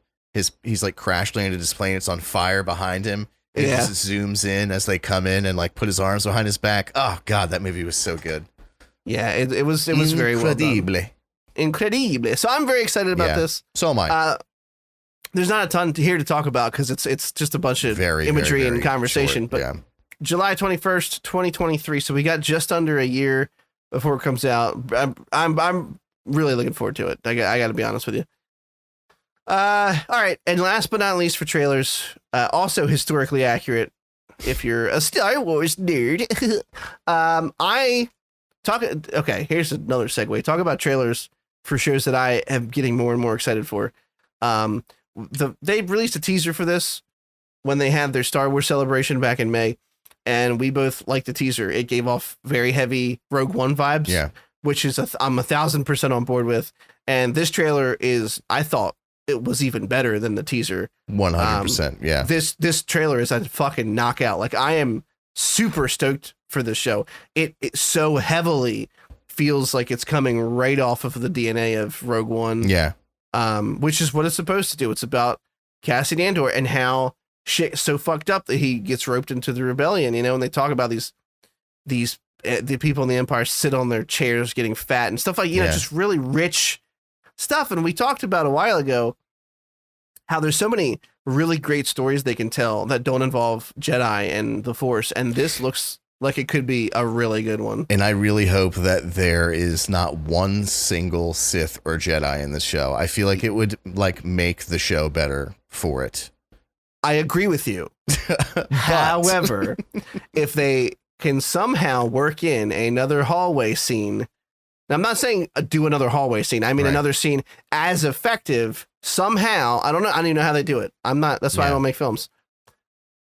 He's like crash landed his plane. It's on fire behind him. It just zooms in as they come in and like put his arms behind his back. Oh God, that movie was so good. Yeah, it was very well done. Incredible. So I'm very excited about this. So am I. There's not a ton here to talk about because it's just a bunch of imagery and conversation. Short, but July 21st, 2023. So we got just under a year before it comes out. I'm really looking forward to it. I got to be honest with you. All right, and last but not least for trailers, also historically accurate. If you're a Star Wars nerd, Okay, here's another segue. Talk about trailers for shows that I am getting more and more excited for. They released a teaser for this when they had their Star Wars celebration back in May, and we both liked the teaser. It gave off very heavy Rogue One vibes, which is I'm 1,000% on board with. And this trailer is, I thought, it was even better than the teaser. 100%. Yeah. This trailer is a fucking knockout. Like, I am super stoked for this show. It so heavily feels like it's coming right off of the DNA of Rogue One. Yeah. Which is what it's supposed to do. It's about Cassian Andor and how shit so fucked up that he gets roped into the rebellion, you know, and they talk about the people in the Empire sit on their chairs getting fat and stuff like, you know, just really rich stuff. And we talked about a while ago how there's so many really great stories they can tell that don't involve Jedi and the Force. And this looks like it could be a really good one. And I really hope that there is not one single Sith or Jedi in this show. I feel like it would like make the show better for it. I agree with you. However, if they can somehow work in another hallway scene, now I'm not saying do another hallway scene. I mean, another scene as effective somehow. I don't know. I don't even know how they do it. That's why I don't make films.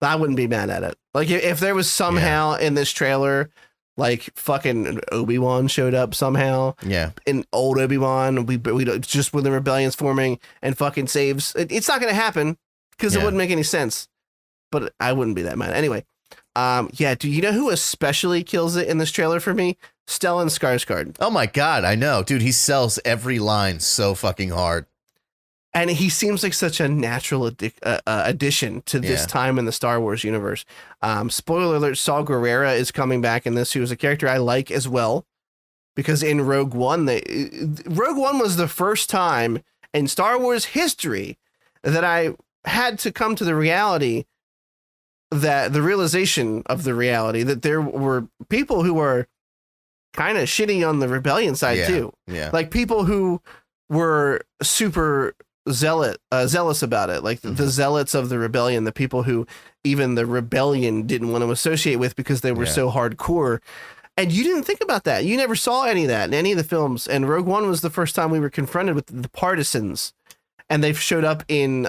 I wouldn't be mad at it. Like if there was somehow in this trailer, like fucking Obi-Wan showed up somehow. Yeah. In old Obi-Wan, we just when the rebellion's forming and fucking saves. It's not going to happen because it wouldn't make any sense. But I wouldn't be that mad. Anyway. Do you know who especially kills it in this trailer for me? Stellan Skarsgård. Oh my God, I know. Dude, he sells every line so fucking hard. And he seems like such a natural addition to this time in the Star Wars universe. Spoiler alert, Saw Gerrera is coming back in this, who is a character I like as well. Because in Rogue One, Rogue One was the first time in Star Wars history that I had to come to the realization of the reality that there were people who were kind of shitty on the rebellion side too. Yeah. Like people who were super zealous about it. Like the zealots of the rebellion, the people who even the rebellion didn't want to associate with because they were so hardcore. And you didn't think about that. You never saw any of that in any of the films. And Rogue One was the first time we were confronted with the partisans. And they've showed up in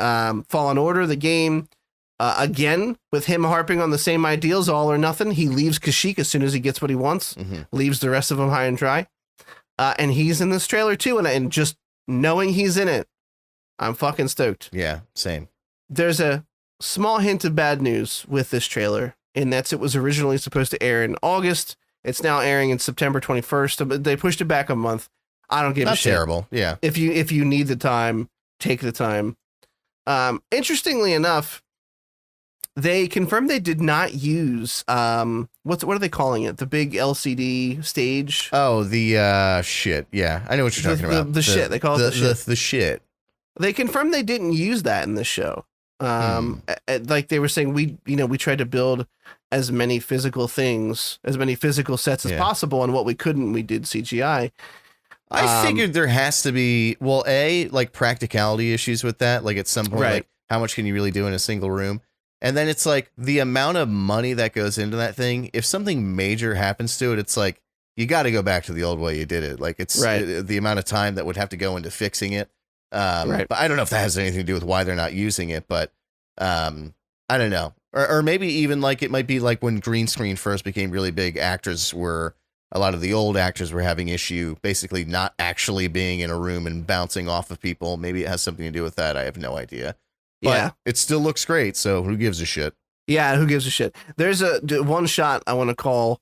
Fallen Order, the game. Again, with him harping on the same ideals, all or nothing. He leaves Kashyyyk as soon as he gets what he wants, leaves the rest of them high and dry. And he's in this trailer too. And just knowing he's in it, I'm fucking stoked. Yeah, same. There's a small hint of bad news with this trailer, in that it was originally supposed to air in August. It's now airing in September 21st. They pushed it back a month. I don't give a shit. Terrible. Yeah. If you need the time, take the time. Interestingly enough, they confirmed they did not use what are they calling it? The big LCD stage. Oh, the shit. Yeah, I know what you're talking about. The shit. They call it the shit. The shit. They confirmed they didn't use that in this show. Like they were saying, we tried to build as many physical things, as many physical sets as possible, and what we couldn't, we did CGI. I figured there has to be, like practicality issues with that. Like at some point, like how much can you really do in a single room? And then it's like the amount of money that goes into that thing. If something major happens to it, it's like, you got to go back to the old way you did it. Like it's the amount of time that would have to go into fixing it. But I don't know if that has anything to do with why they're not using it, but I don't know. Or maybe even like it might be like when green screen first became really big, a lot of the old actors were having issue basically not actually being in a room and bouncing off of people. Maybe it has something to do with that. I have no idea. But it still looks great, so who gives a shit? Yeah, who gives a shit? There's one shot I want to call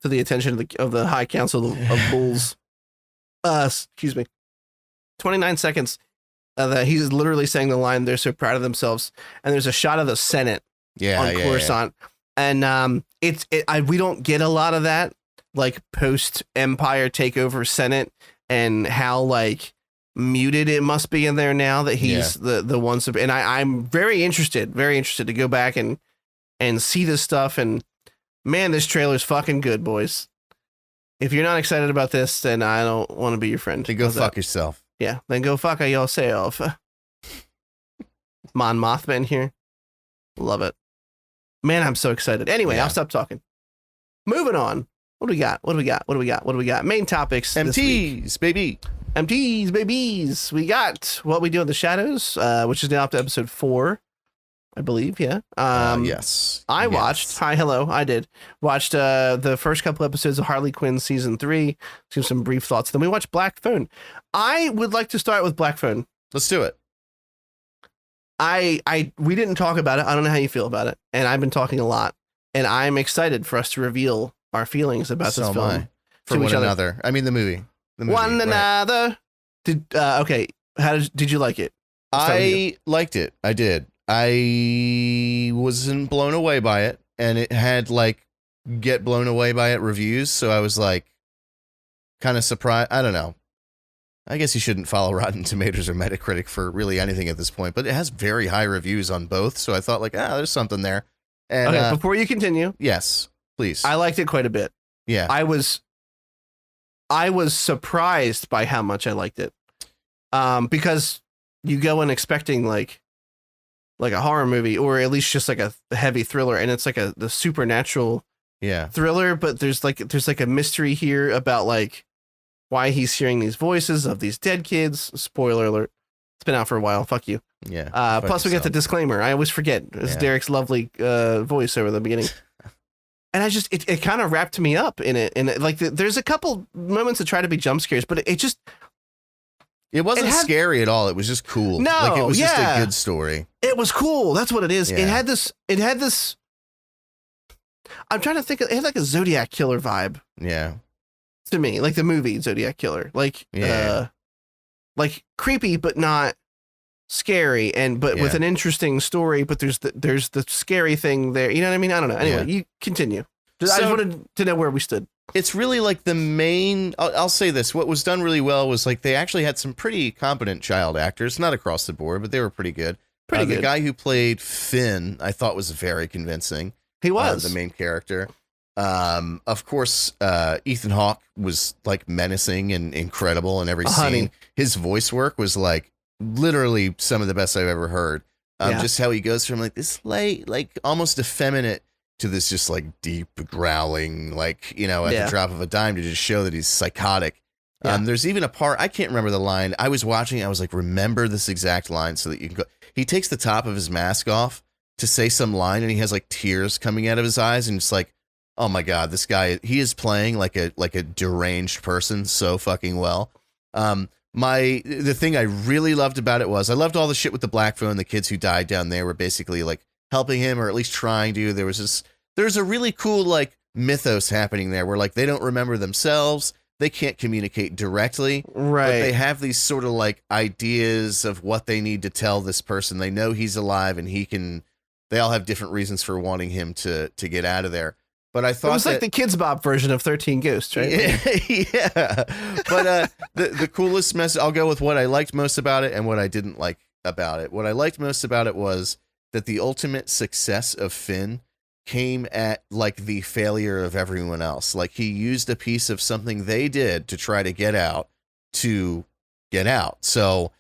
to the attention of the High Council of Bulls. Excuse me. 29 seconds that he's literally saying the line, they're so proud of themselves. And there's a shot of the Senate on Coruscant. And we don't get a lot of that, like post-Empire takeover Senate, and how like muted it must be in there now that he's the one. And I'm very interested to go back and see this stuff. And man, this trailer's fucking good, boys. If you're not excited about this, then I don't want to be your friend. Then go fuck yourself. Yeah, then go fuck yourself. Mon Mothman here. Love it. Man, I'm so excited. Anyway, I'll stop talking. Moving on. What do we got? Main topics. MTs, baby. MTs, babies. We got What We Do in the Shadows, which is now up to episode 4, I believe. Yeah. Yes. I watched. I did. Watched the first couple episodes of Harley Quinn season 3. Give some brief thoughts. Then we watched Black Phone. I would like to start with Black Phone. Let's do it. we didn't talk about it. I don't know how you feel about it, and I've been talking a lot, and I'm excited for us to reveal our feelings about this film for one another. I mean, the movie. One another. Okay. How did you like it? I liked it. I did. I wasn't blown away by it, and it had like get blown away by it reviews, so I was like kind of surprised. I don't know. I guess you shouldn't follow Rotten Tomatoes or Metacritic for really anything at this point, but it has very high reviews on both, so I thought like, there's something there. And, okay, before you continue, yes, please. I liked it quite a bit. Yeah, I was surprised by how much I liked it, because you go in expecting like a horror movie, or at least just like a heavy thriller, and it's like the supernatural thriller, but there's like a mystery here about like why he's hearing these voices of these dead kids. Spoiler alert. It's been out for a while. Fuck you. Yeah. Plus we get the disclaimer. I always forget. It's Derek's lovely voice over the beginning. And I just, it kind of wrapped me up in it. And like, there's a couple moments that try to be jump scares, but it wasn't scary at all. It was just cool. No, like it was just a good story. It was cool. That's what it is. Yeah. It had this, I'm trying to think, it had like a Zodiac Killer vibe. Yeah. To me, like the movie Zodiac Killer, like like creepy but not scary, but with an interesting story. But there's the scary thing there. You know what I mean? I don't know. Anyway, you continue. I just wanted to know where we stood. It's really like the main. I'll say this: what was done really well was like they actually had some pretty competent child actors, not across the board, but they were pretty good. Pretty good. The guy who played Finn, I thought was very convincing. He was the main character. Of course, Ethan Hawke was like menacing and incredible in every scene. His voice work was like literally some of the best I've ever heard. Just how he goes from like this light, like almost effeminate to this just like deep growling, like, you know, at the drop of a dime to just show that he's psychotic. There's even a part, I can't remember the line. I was watching, I was like, remember this exact line so that you can go. He takes the top of his mask off to say some line and he has like tears coming out of his eyes and it's like, oh my God, this guy, he is playing like a deranged person so fucking well. The thing I really loved about it was I loved all the shit with the black phone. The kids who died down there were basically like helping him or at least trying to. There's a really cool like mythos happening there where like they don't remember themselves. They can't communicate directly. Right. But they have these sort of like ideas of what they need to tell this person. They know he's alive and they all have different reasons for wanting him to get out of there. But I thought it was like the Kids Bop version of 13 Ghosts, right? Yeah. But the coolest message, I'll go with what I liked most about it and what I didn't like about it. What I liked most about it was that the ultimate success of Finn came at like the failure of everyone else. Like he used a piece of something they did to try to get out to get out. So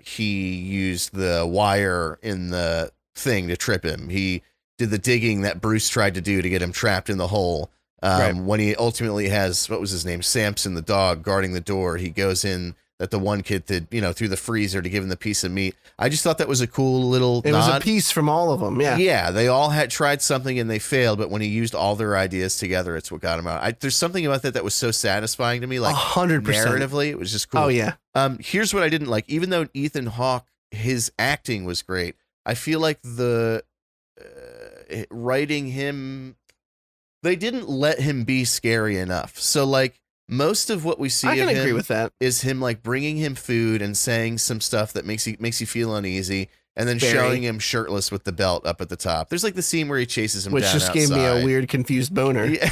he used the wire in the thing to trip him. He did the digging that Bruce tried to do to get him trapped in the hole. When he ultimately has, what was his name? Samson, the dog, guarding the door. He goes in that the one kid did, through the freezer to give him the piece of meat. I just thought that was a cool little nod. It was a piece from all of them. Yeah. Yeah. They all had tried something and they failed, but when he used all their ideas together, it's what got him out. There's something about that was so satisfying to me. Like 100%. Narratively, it was just cool. Oh yeah. Here's what I didn't like. Even though Ethan Hawke, his acting was great, I feel like the writing him, they didn't let him be scary enough. So like most of what we see I can of him agree with that. Is him like bringing him food and saying some stuff that makes you feel uneasy, and then showing him shirtless with the belt up at the top. There's like the scene where he chases him, which down just outside. Gave me a weird confused boner. Yeah.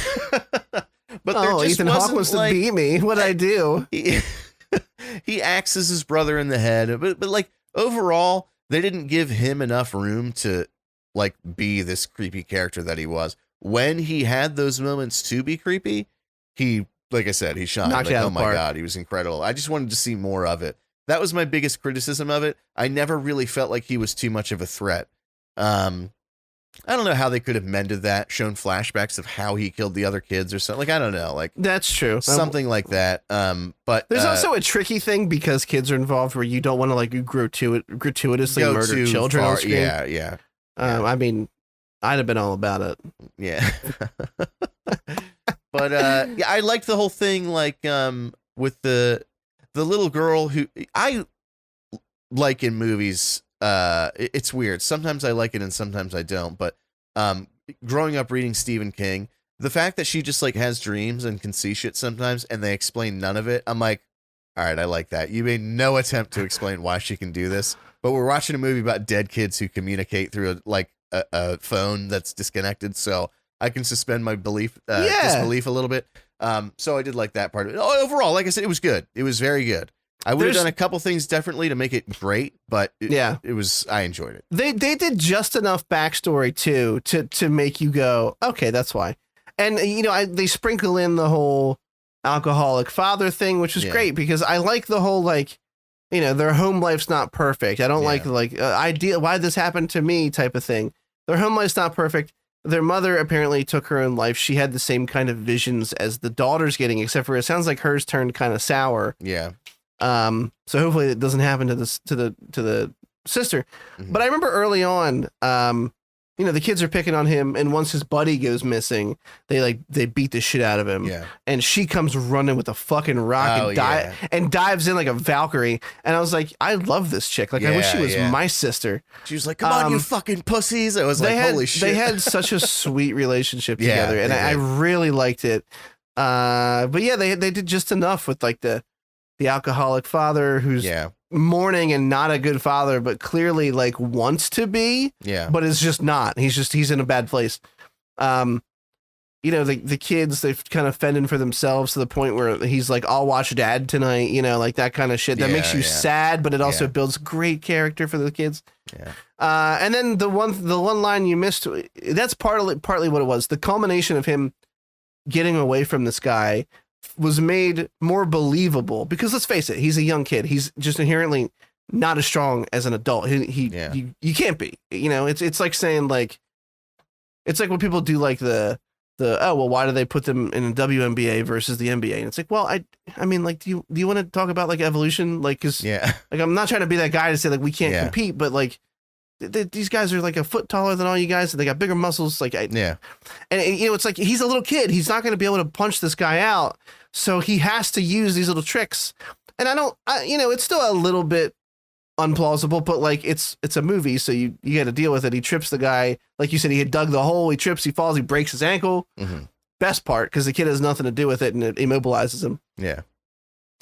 But Ethan Hawke wants to beat me. What'd I do? He axes his brother in the head, but like overall, they didn't give him enough room to like be this creepy character that he was. When he had those moments to be creepy, he, like I said, he shined. Knocked like, out oh my God, he was incredible. I just wanted to see more of it. That was my biggest criticism of it. I never really felt like he was too much of a threat. I don't know how they could have mended that, shown flashbacks of how he killed the other kids or something. Like, I don't know. Like, that's true. Something like that. But there's also a tricky thing because kids are involved where you don't want to like gratuitously murder children on screen. Yeah. I mean, I'd have been all about it. Yeah. But yeah, I liked the whole thing, like with the little girl who I like in movies it's weird. Sometimes I like it and sometimes I don't. But growing up reading Stephen King, the fact that she just like has dreams and can see shit sometimes and they explain none of it, I'm like, all right, I like that. You made no attempt to explain why she can do this, but we're watching a movie about dead kids who communicate through a phone that's disconnected, so I can suspend my disbelief a little bit. So I did like that part of it. Overall, like I said, it was good. It was very good. I would have done a couple things differently to make it great, but it was. I enjoyed it. They did just enough backstory too to make you go, okay, that's why. And you know, they sprinkle in the whole alcoholic father thing, which is great because I like the whole like, you know, their home life's not perfect. I don't like idea why this happened to me type of thing. Their home life's not perfect. Their mother apparently took her own life. She had the same kind of visions as the daughter's getting, except for it sounds like hers turned kind of sour. Yeah. So hopefully it doesn't happen to the sister. Mm-hmm. But I remember early on, you know, the kids are picking on him, and once his buddy goes missing, they beat the shit out of him. Yeah. And she comes running with a fucking rock and dives in like a Valkyrie. And I was like, I love this chick. Like, I wish she was my sister. She was like, come on, you fucking pussies. I was like, holy shit. They had such a sweet relationship together, and I really liked it. But yeah, they did just enough with like the alcoholic father who's mourning and not a good father, but clearly like wants to be, but is just not. He's in a bad place. You know, the kids, they've kind of fended for themselves to the point where he's like, I'll watch dad tonight, you know, like that kind of shit that makes you sad, but it also builds great character for the kids. Yeah. And then the one line you missed, that's partly what it was. The culmination of him getting away from this guy was made more believable because let's face it, he's a young kid. He's just inherently not as strong as an adult. You can't be, you know, it's like saying like, it's like when people do like the, oh, well, why do they put them in a WNBA versus the NBA? And it's like, well, I mean, like, do you want to talk about like evolution? Like, cause like, I'm not trying to be that guy to say like, we can't compete, but like, these guys are like a foot taller than all you guys. And they got bigger muscles. Like, and you know, it's like, he's a little kid. He's not going to be able to punch this guy out. So he has to use these little tricks. And you know, it's still a little bit unplausible, but like, it's a movie. So you got to deal with it. He trips the guy. Like you said, he had dug the hole. He trips, he falls, he breaks his ankle. Mm-hmm. Best part, because the kid has nothing to do with it and it immobilizes him. Yeah.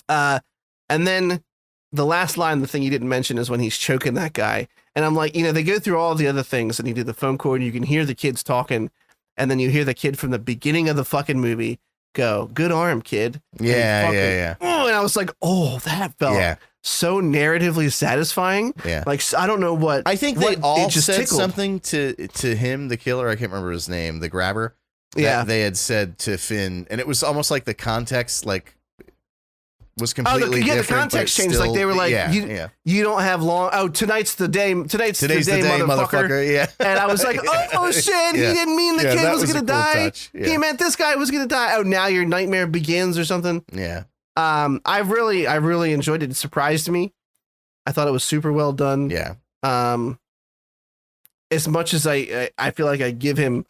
And then the last line, the thing you didn't mention is when he's choking that guy. And I'm like, you know, they go through all the other things and he did the phone call and you can hear the kids talking. And then you hear the kid from the beginning of the fucking movie go, good arm, kid. Yeah. Oh, and I was like, oh, that felt so narratively satisfying. Yeah. Like, I don't know what. I think they all said something to him, the killer. I can't remember his name, the grabber. That they had said to Finn. And it was almost like the context, like, was completely different. The context changed. Like they were like, you don't have long. Oh, tonight's the day. Today's the day, motherfucker. Yeah. And I was like, oh shit, he didn't mean the kid was gonna die. He meant this guy was gonna die. Oh, now your nightmare begins or something. Yeah. I really enjoyed it. It surprised me. I thought it was super well done. Yeah. As much as I feel like I give him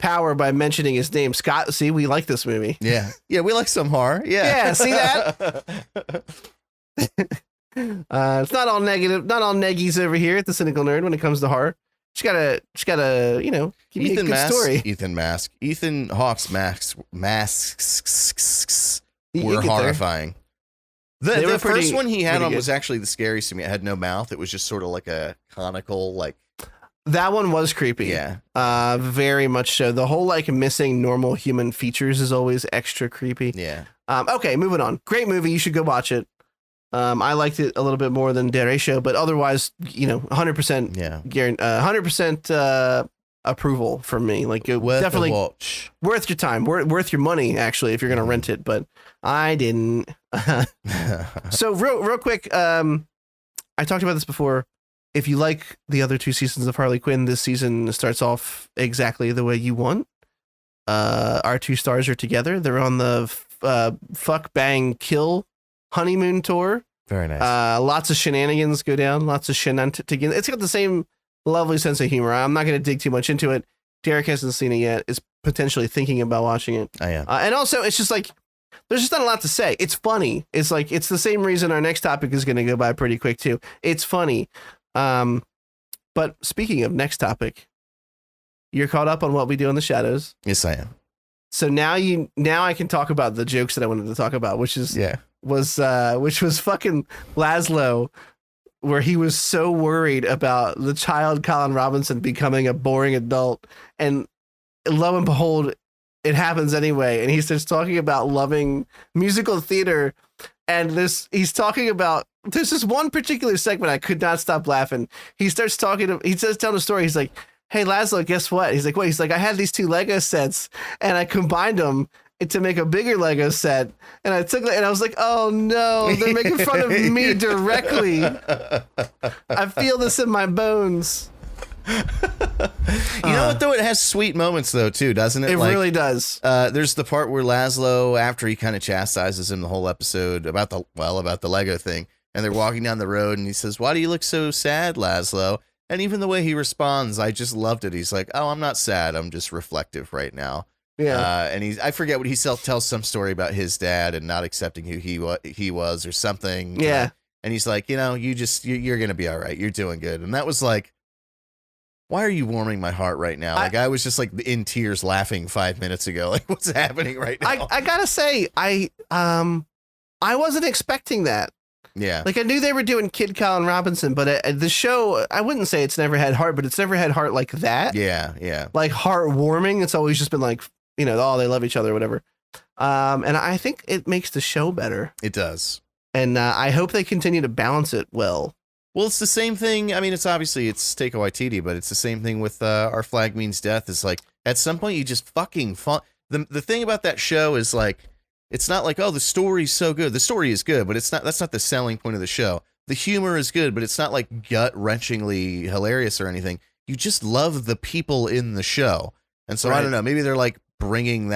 power by mentioning his name, Scott. See, we like this movie. Yeah, we like some horror. Yeah, see that? It's not all negative, not all neggies over here at the Cynical Nerd when it comes to horror. Just gotta, you know, give me a good story. Ethan Hawke's masks were horrifying. The first one he had on was actually the scariest to me. It had no mouth. It was just sort of like a conical, like. That one was creepy. Yeah. Very much so. The whole like missing normal human features is always extra creepy. Yeah. Okay, moving on. Great movie. You should go watch it. I liked it a little bit more than Derecho, but otherwise, you know, 100%. Yeah. 100% approval from me. Like, definitely worth your time. Worth your money, actually, if you're gonna rent it. But I didn't. So real quick. I talked about this before. If you like the other two seasons of Harley Quinn, this season starts off exactly the way you want. Our two stars are together. They're on the fuck, bang, kill honeymoon tour. Very nice. Lots of shenanigans go down. Lots of shenanigans. It's got the same lovely sense of humor. I'm not going to dig too much into it. Derek hasn't seen it yet. Is potentially thinking about watching it. I am. And also, it's just like, there's just not a lot to say. It's funny. It's like, it's the same reason our next topic is going to go by pretty quick too. It's funny. But speaking of next topic, you're caught up on What We Do in the Shadows. Yes, I am. So now I can talk about the jokes that I wanted to talk about, which was fucking Laszlo, where he was so worried about the child Colin Robinson becoming a boring adult, and lo and behold, it happens anyway. And he starts talking about loving musical theater, and he's talking about, there's this one particular segment I could not stop laughing. He starts telling a story. He's like, "Hey Laszlo, guess what?" He's like, "What?" He's like, "I had these two Lego sets and I combined them to make a bigger Lego set, and I took it," and I was like, "Oh no, they're making fun of me directly. I feel this in my bones." You know what, though? It has sweet moments, though, too, doesn't it? It really does. There's the part where Laszlo, after he kind of chastises him the whole episode about the Lego thing, and they're walking down the road, and he says, "Why do you look so sad, Laszlo?" And even the way he responds, I just loved it. He's like, "Oh, I'm not sad. I'm just reflective right now." Yeah. And I forget what he tells some story about his dad and not accepting who he was or something. Yeah. And he's like, "You know, you're going to be all right. You're doing good." And that was like, why are you warming my heart right now? Like, I was just like in tears laughing 5 minutes ago. Like, what's happening right now? I gotta say, I wasn't expecting that. Yeah. Like, I knew they were doing Kid Colin Robinson, but the show, I wouldn't say it's never had heart, but it's never had heart like that. Yeah, yeah. Like, heartwarming. It's always just been like, you know, oh, they love each other or whatever. And I think it makes the show better. It does. And I hope they continue to balance it well. Well, it's the same thing. I mean, it's Taika Waititi, but it's the same thing with Our Flag Means Death. Is like, at some point you just fucking the thing about that show is like, it's not like, oh, the story's so good. The story is good, but that's not the selling point of the show. The humor is good, but it's not like gut-wrenchingly hilarious or anything. You just love the people in the show. And so, right. I don't know, maybe they're like bringing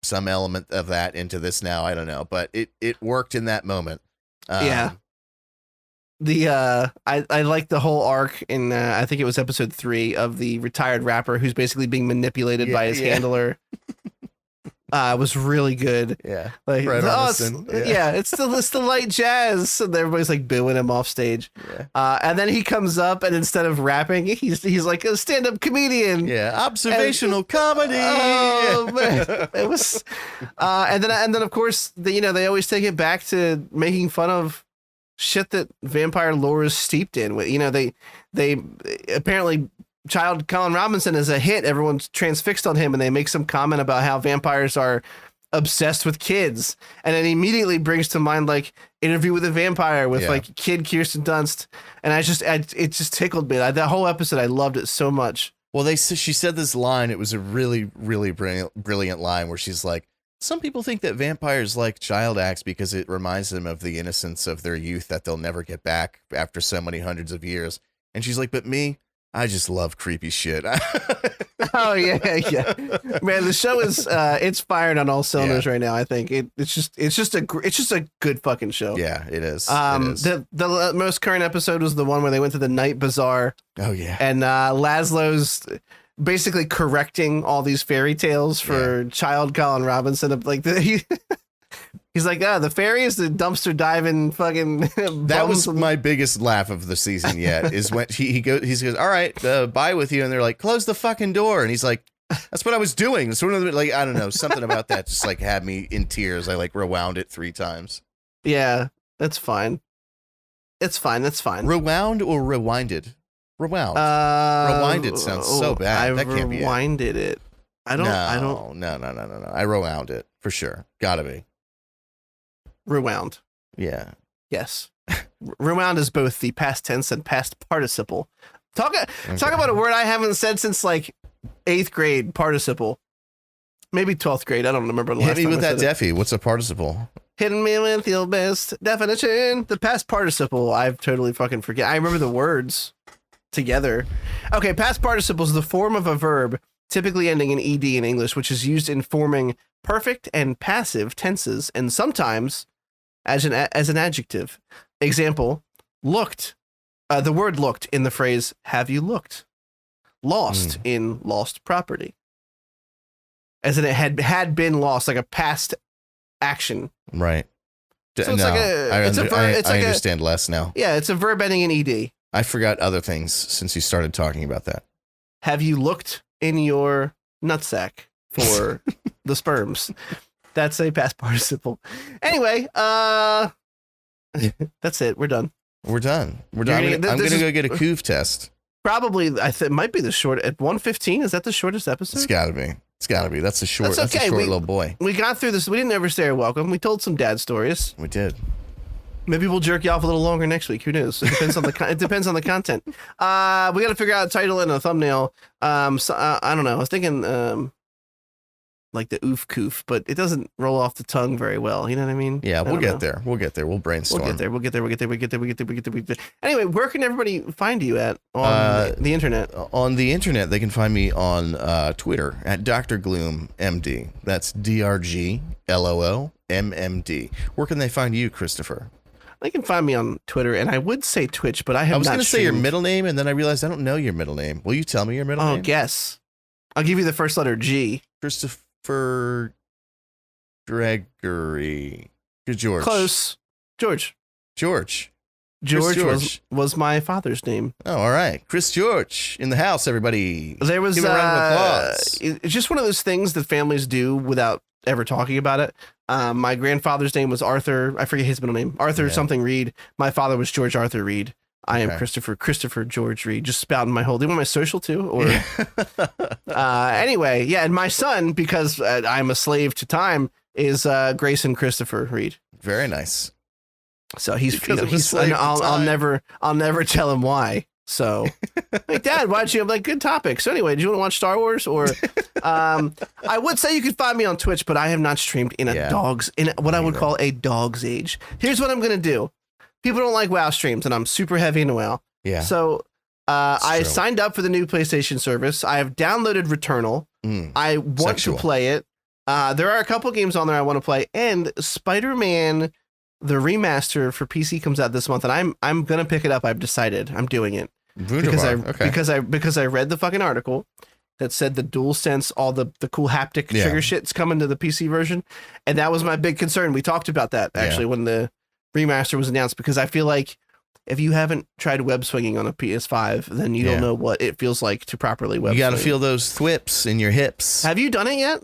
some element of that into this now. I don't know, but it worked in that moment. Yeah. I like the whole arc in I think it was episode 3 of the retired rapper who's basically being manipulated by his handler. Was really good. Yeah. Like, it's the light jazz, and everybody's like booing him off stage. Yeah. And then he comes up, and instead of rapping, he's like a stand-up comedian. Yeah, observational comedy. Oh man, it was. And then of course they always take it back to making fun of shit that vampire lore is steeped in. You know, they apparently, child Colin Robinson is a hit. Everyone's transfixed on him, and they make some comment about how vampires are obsessed with kids, and it immediately brings to mind like Interview with a Vampire with like kid Kirsten Dunst, and it just tickled me. That whole episode, I loved it so much. Well, she said this line. It was a really, really brilliant line where she's like, "Some people think that vampires like child acts because it reminds them of the innocence of their youth that they'll never get back after so many hundreds of years." And she's like, "But me, I just love creepy shit." Oh yeah. Man, the show is it's firing on all cylinders right now. I think it's just a good fucking show. Yeah, it is. The most current episode was the one where they went to the night bazaar. Oh yeah. And Laszlo's basically correcting all these fairy tales for child Colin Robinson. Like he's like, the fairy is the dumpster diving fucking. That was my biggest laugh of the season yet. Is when he goes, "All right, bye with you," and they're like, "Close the fucking door," and he's like, "That's what I was doing." So like, I don't know, something about that just like had me in tears. I like rewound it 3 times. Yeah, that's fine. It's fine. That's fine. Rewound or rewinded? Rewound. Rewinded sounds so bad. That can't be it. I rewinded it. I don't. No. I rewound it for sure. Gotta be. Rewound. Yeah. Yes. Rewound is both the past tense and past participle. Talk about a word I haven't said since like 8th grade. Participle. Maybe 12th grade. I don't remember the last time. Hit me with that Deafy. What's a participle? Hitting me with your best definition. The past participle. I've totally fucking forget. I remember the words together. Okay, past participle is the form of a verb typically ending in ed in English, which is used in forming perfect and passive tenses, and sometimes as an adjective. Example: looked. The word looked in the phrase "Have you looked?" Lost in lost property, as in it had been lost, like a past action. Right. So it's like I understand less now. Yeah, it's a verb ending in ed. I forgot other things since you started talking about that. Have you looked in your nutsack for the sperms? That's a past participle. Anyway, that's it. We're done. We're done. I'm going to go get a Coof test. Probably, it might be the short at 1:15. Is that the shortest episode? It's got to be. That's a short. That's okay. That's a short little boy. We got through this. We didn't ever say our welcome. We told some dad stories. We did. Maybe we'll jerk you off a little longer next week. Who knows? It depends on the it depends on the content. We got to figure out a title and a thumbnail. So, I don't know. I was thinking like the oof coof, but it doesn't roll off the tongue very well. You know what I mean? Yeah, we'll get there. We'll get there. We'll brainstorm. We'll get there. Anyway, where can everybody find you at on the internet? On the internet, they can find me on Twitter at Dr. Gloom MD. That's DRGLOOMMD. Where can they find you, Christopher? They can find me on Twitter, and I would say Twitch, but I have not. I was going to say your middle name, and then I realized I don't know your middle name. Will you tell me your middle name? Oh, guess. I'll give you the first letter G. Christopher Gregory. George. Close. George. George was my father's name. Oh, all right. Chris George in the house, everybody. There was give a round of applause. It's just one of those things that families do without ever talking about it. My grandfather's name was Arthur. I forget his middle name. Arthur something Reed. My father was George Arthur Reed. I am Christopher George Reed. Just spouting my whole. Do you want my social too? Or anyway, yeah. And my son, because I'm a slave to time, is Grayson Christopher Reed. Very nice. So he's I'll never tell him why. So, like, Dad, why'd you have like good topic? So anyway, do you want to watch Star Wars? Or I would say you could find me on Twitch, but I have not streamed in what I would call a dog's age. Here's what I'm gonna do. People don't like WoW streams, and I'm super heavy into WoW. Yeah. So I signed up for the new PlayStation service. I have downloaded Returnal. I want to play it. There are a couple games on there I want to play, and Spider-Man, the remaster for PC comes out this month, and I'm gonna pick it up. I've decided I'm doing it because I read the fucking article that said the DualSense, all the cool haptic trigger shit's coming to the PC version, and that was my big concern. We talked about that actually when the remaster was announced, because I feel like if you haven't tried web swinging on a PS5, then you don't know what it feels like to properly web swing. You got to feel those thwips in your hips. Have you done it yet?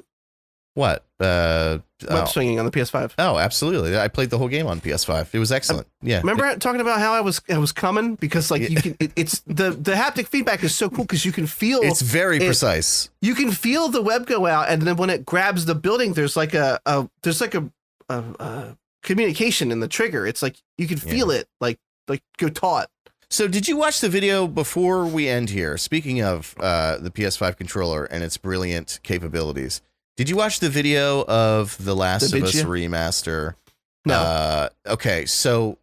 What? Web swinging on the PS5. Oh, absolutely. I played the whole game on PS5. It was excellent. Yeah. Remember talking about how I was coming, because like you can it's the haptic feedback is so cool because you can feel it's very precise. You can feel the web go out, and then when it grabs the building, there's like a communication in the trigger. It's like you can feel it like go taut. So did you watch the video before we end here? Speaking of the PS5 controller and its brilliant capabilities, did you watch the video of The Last of Us remaster? No. Okay, so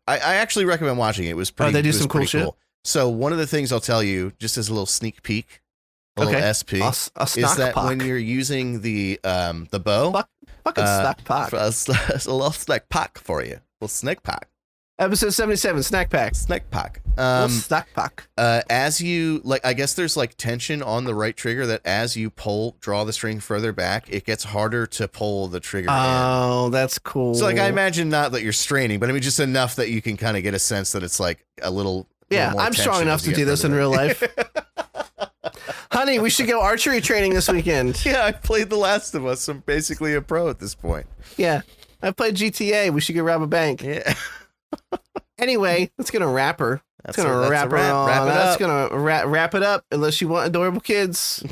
I actually recommend watching it. It was pretty. They do some cool shit. So one of the things I'll tell you, just as a little sneak peek, little SP, is that when you're using the bow. Fucking snack pack. A little snack pack for you. A little snack pack. Episode 77, snack pack. Snack pack. Snack pack. As you, like, I guess there's like tension on the right trigger that as you draw the string further back, it gets harder to pull the trigger in. Oh, that's cool. So like, I imagine not that you're straining, but I mean just enough that you can kind of get a sense that it's like a little. Yeah, I'm strong enough to do this in real life. Honey, we should go archery training this weekend. Yeah, I played The Last of Us. I'm basically a pro at this point. Yeah, I played GTA. We should go rob a bank. Yeah. Anyway, that's gonna wrap her. That's gonna wrap her on. That's gonna wrap it up. Unless you want adorable kids.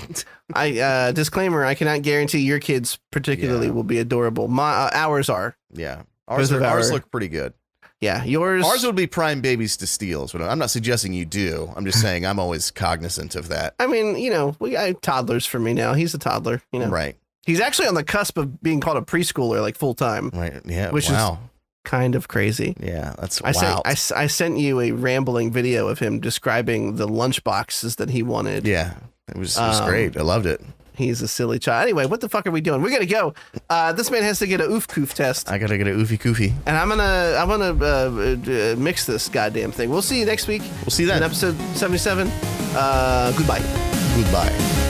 I disclaimer: I cannot guarantee your kids particularly will be adorable. My ours are. Yeah, ours look pretty good. Yeah, yours. Ours would be prime babies to steal. But I'm not suggesting you do. I'm just saying I'm always cognizant of that. I mean, we got toddlers for me now. He's a toddler. Right. He's actually on the cusp of being called a preschooler, like full time. Right. Yeah. Which is kind of crazy. Yeah, that's wild. I sent you a rambling video of him describing the lunch boxes that he wanted. Yeah, it was great. I loved it. He's a silly child. Anyway, what the fuck are we doing? We gotta go. This man has to get a oof coof test. I gotta get a oofy koofy. And I'm gonna mix this goddamn thing. We'll see you next week. We'll see you then. In episode 77. Goodbye. Goodbye.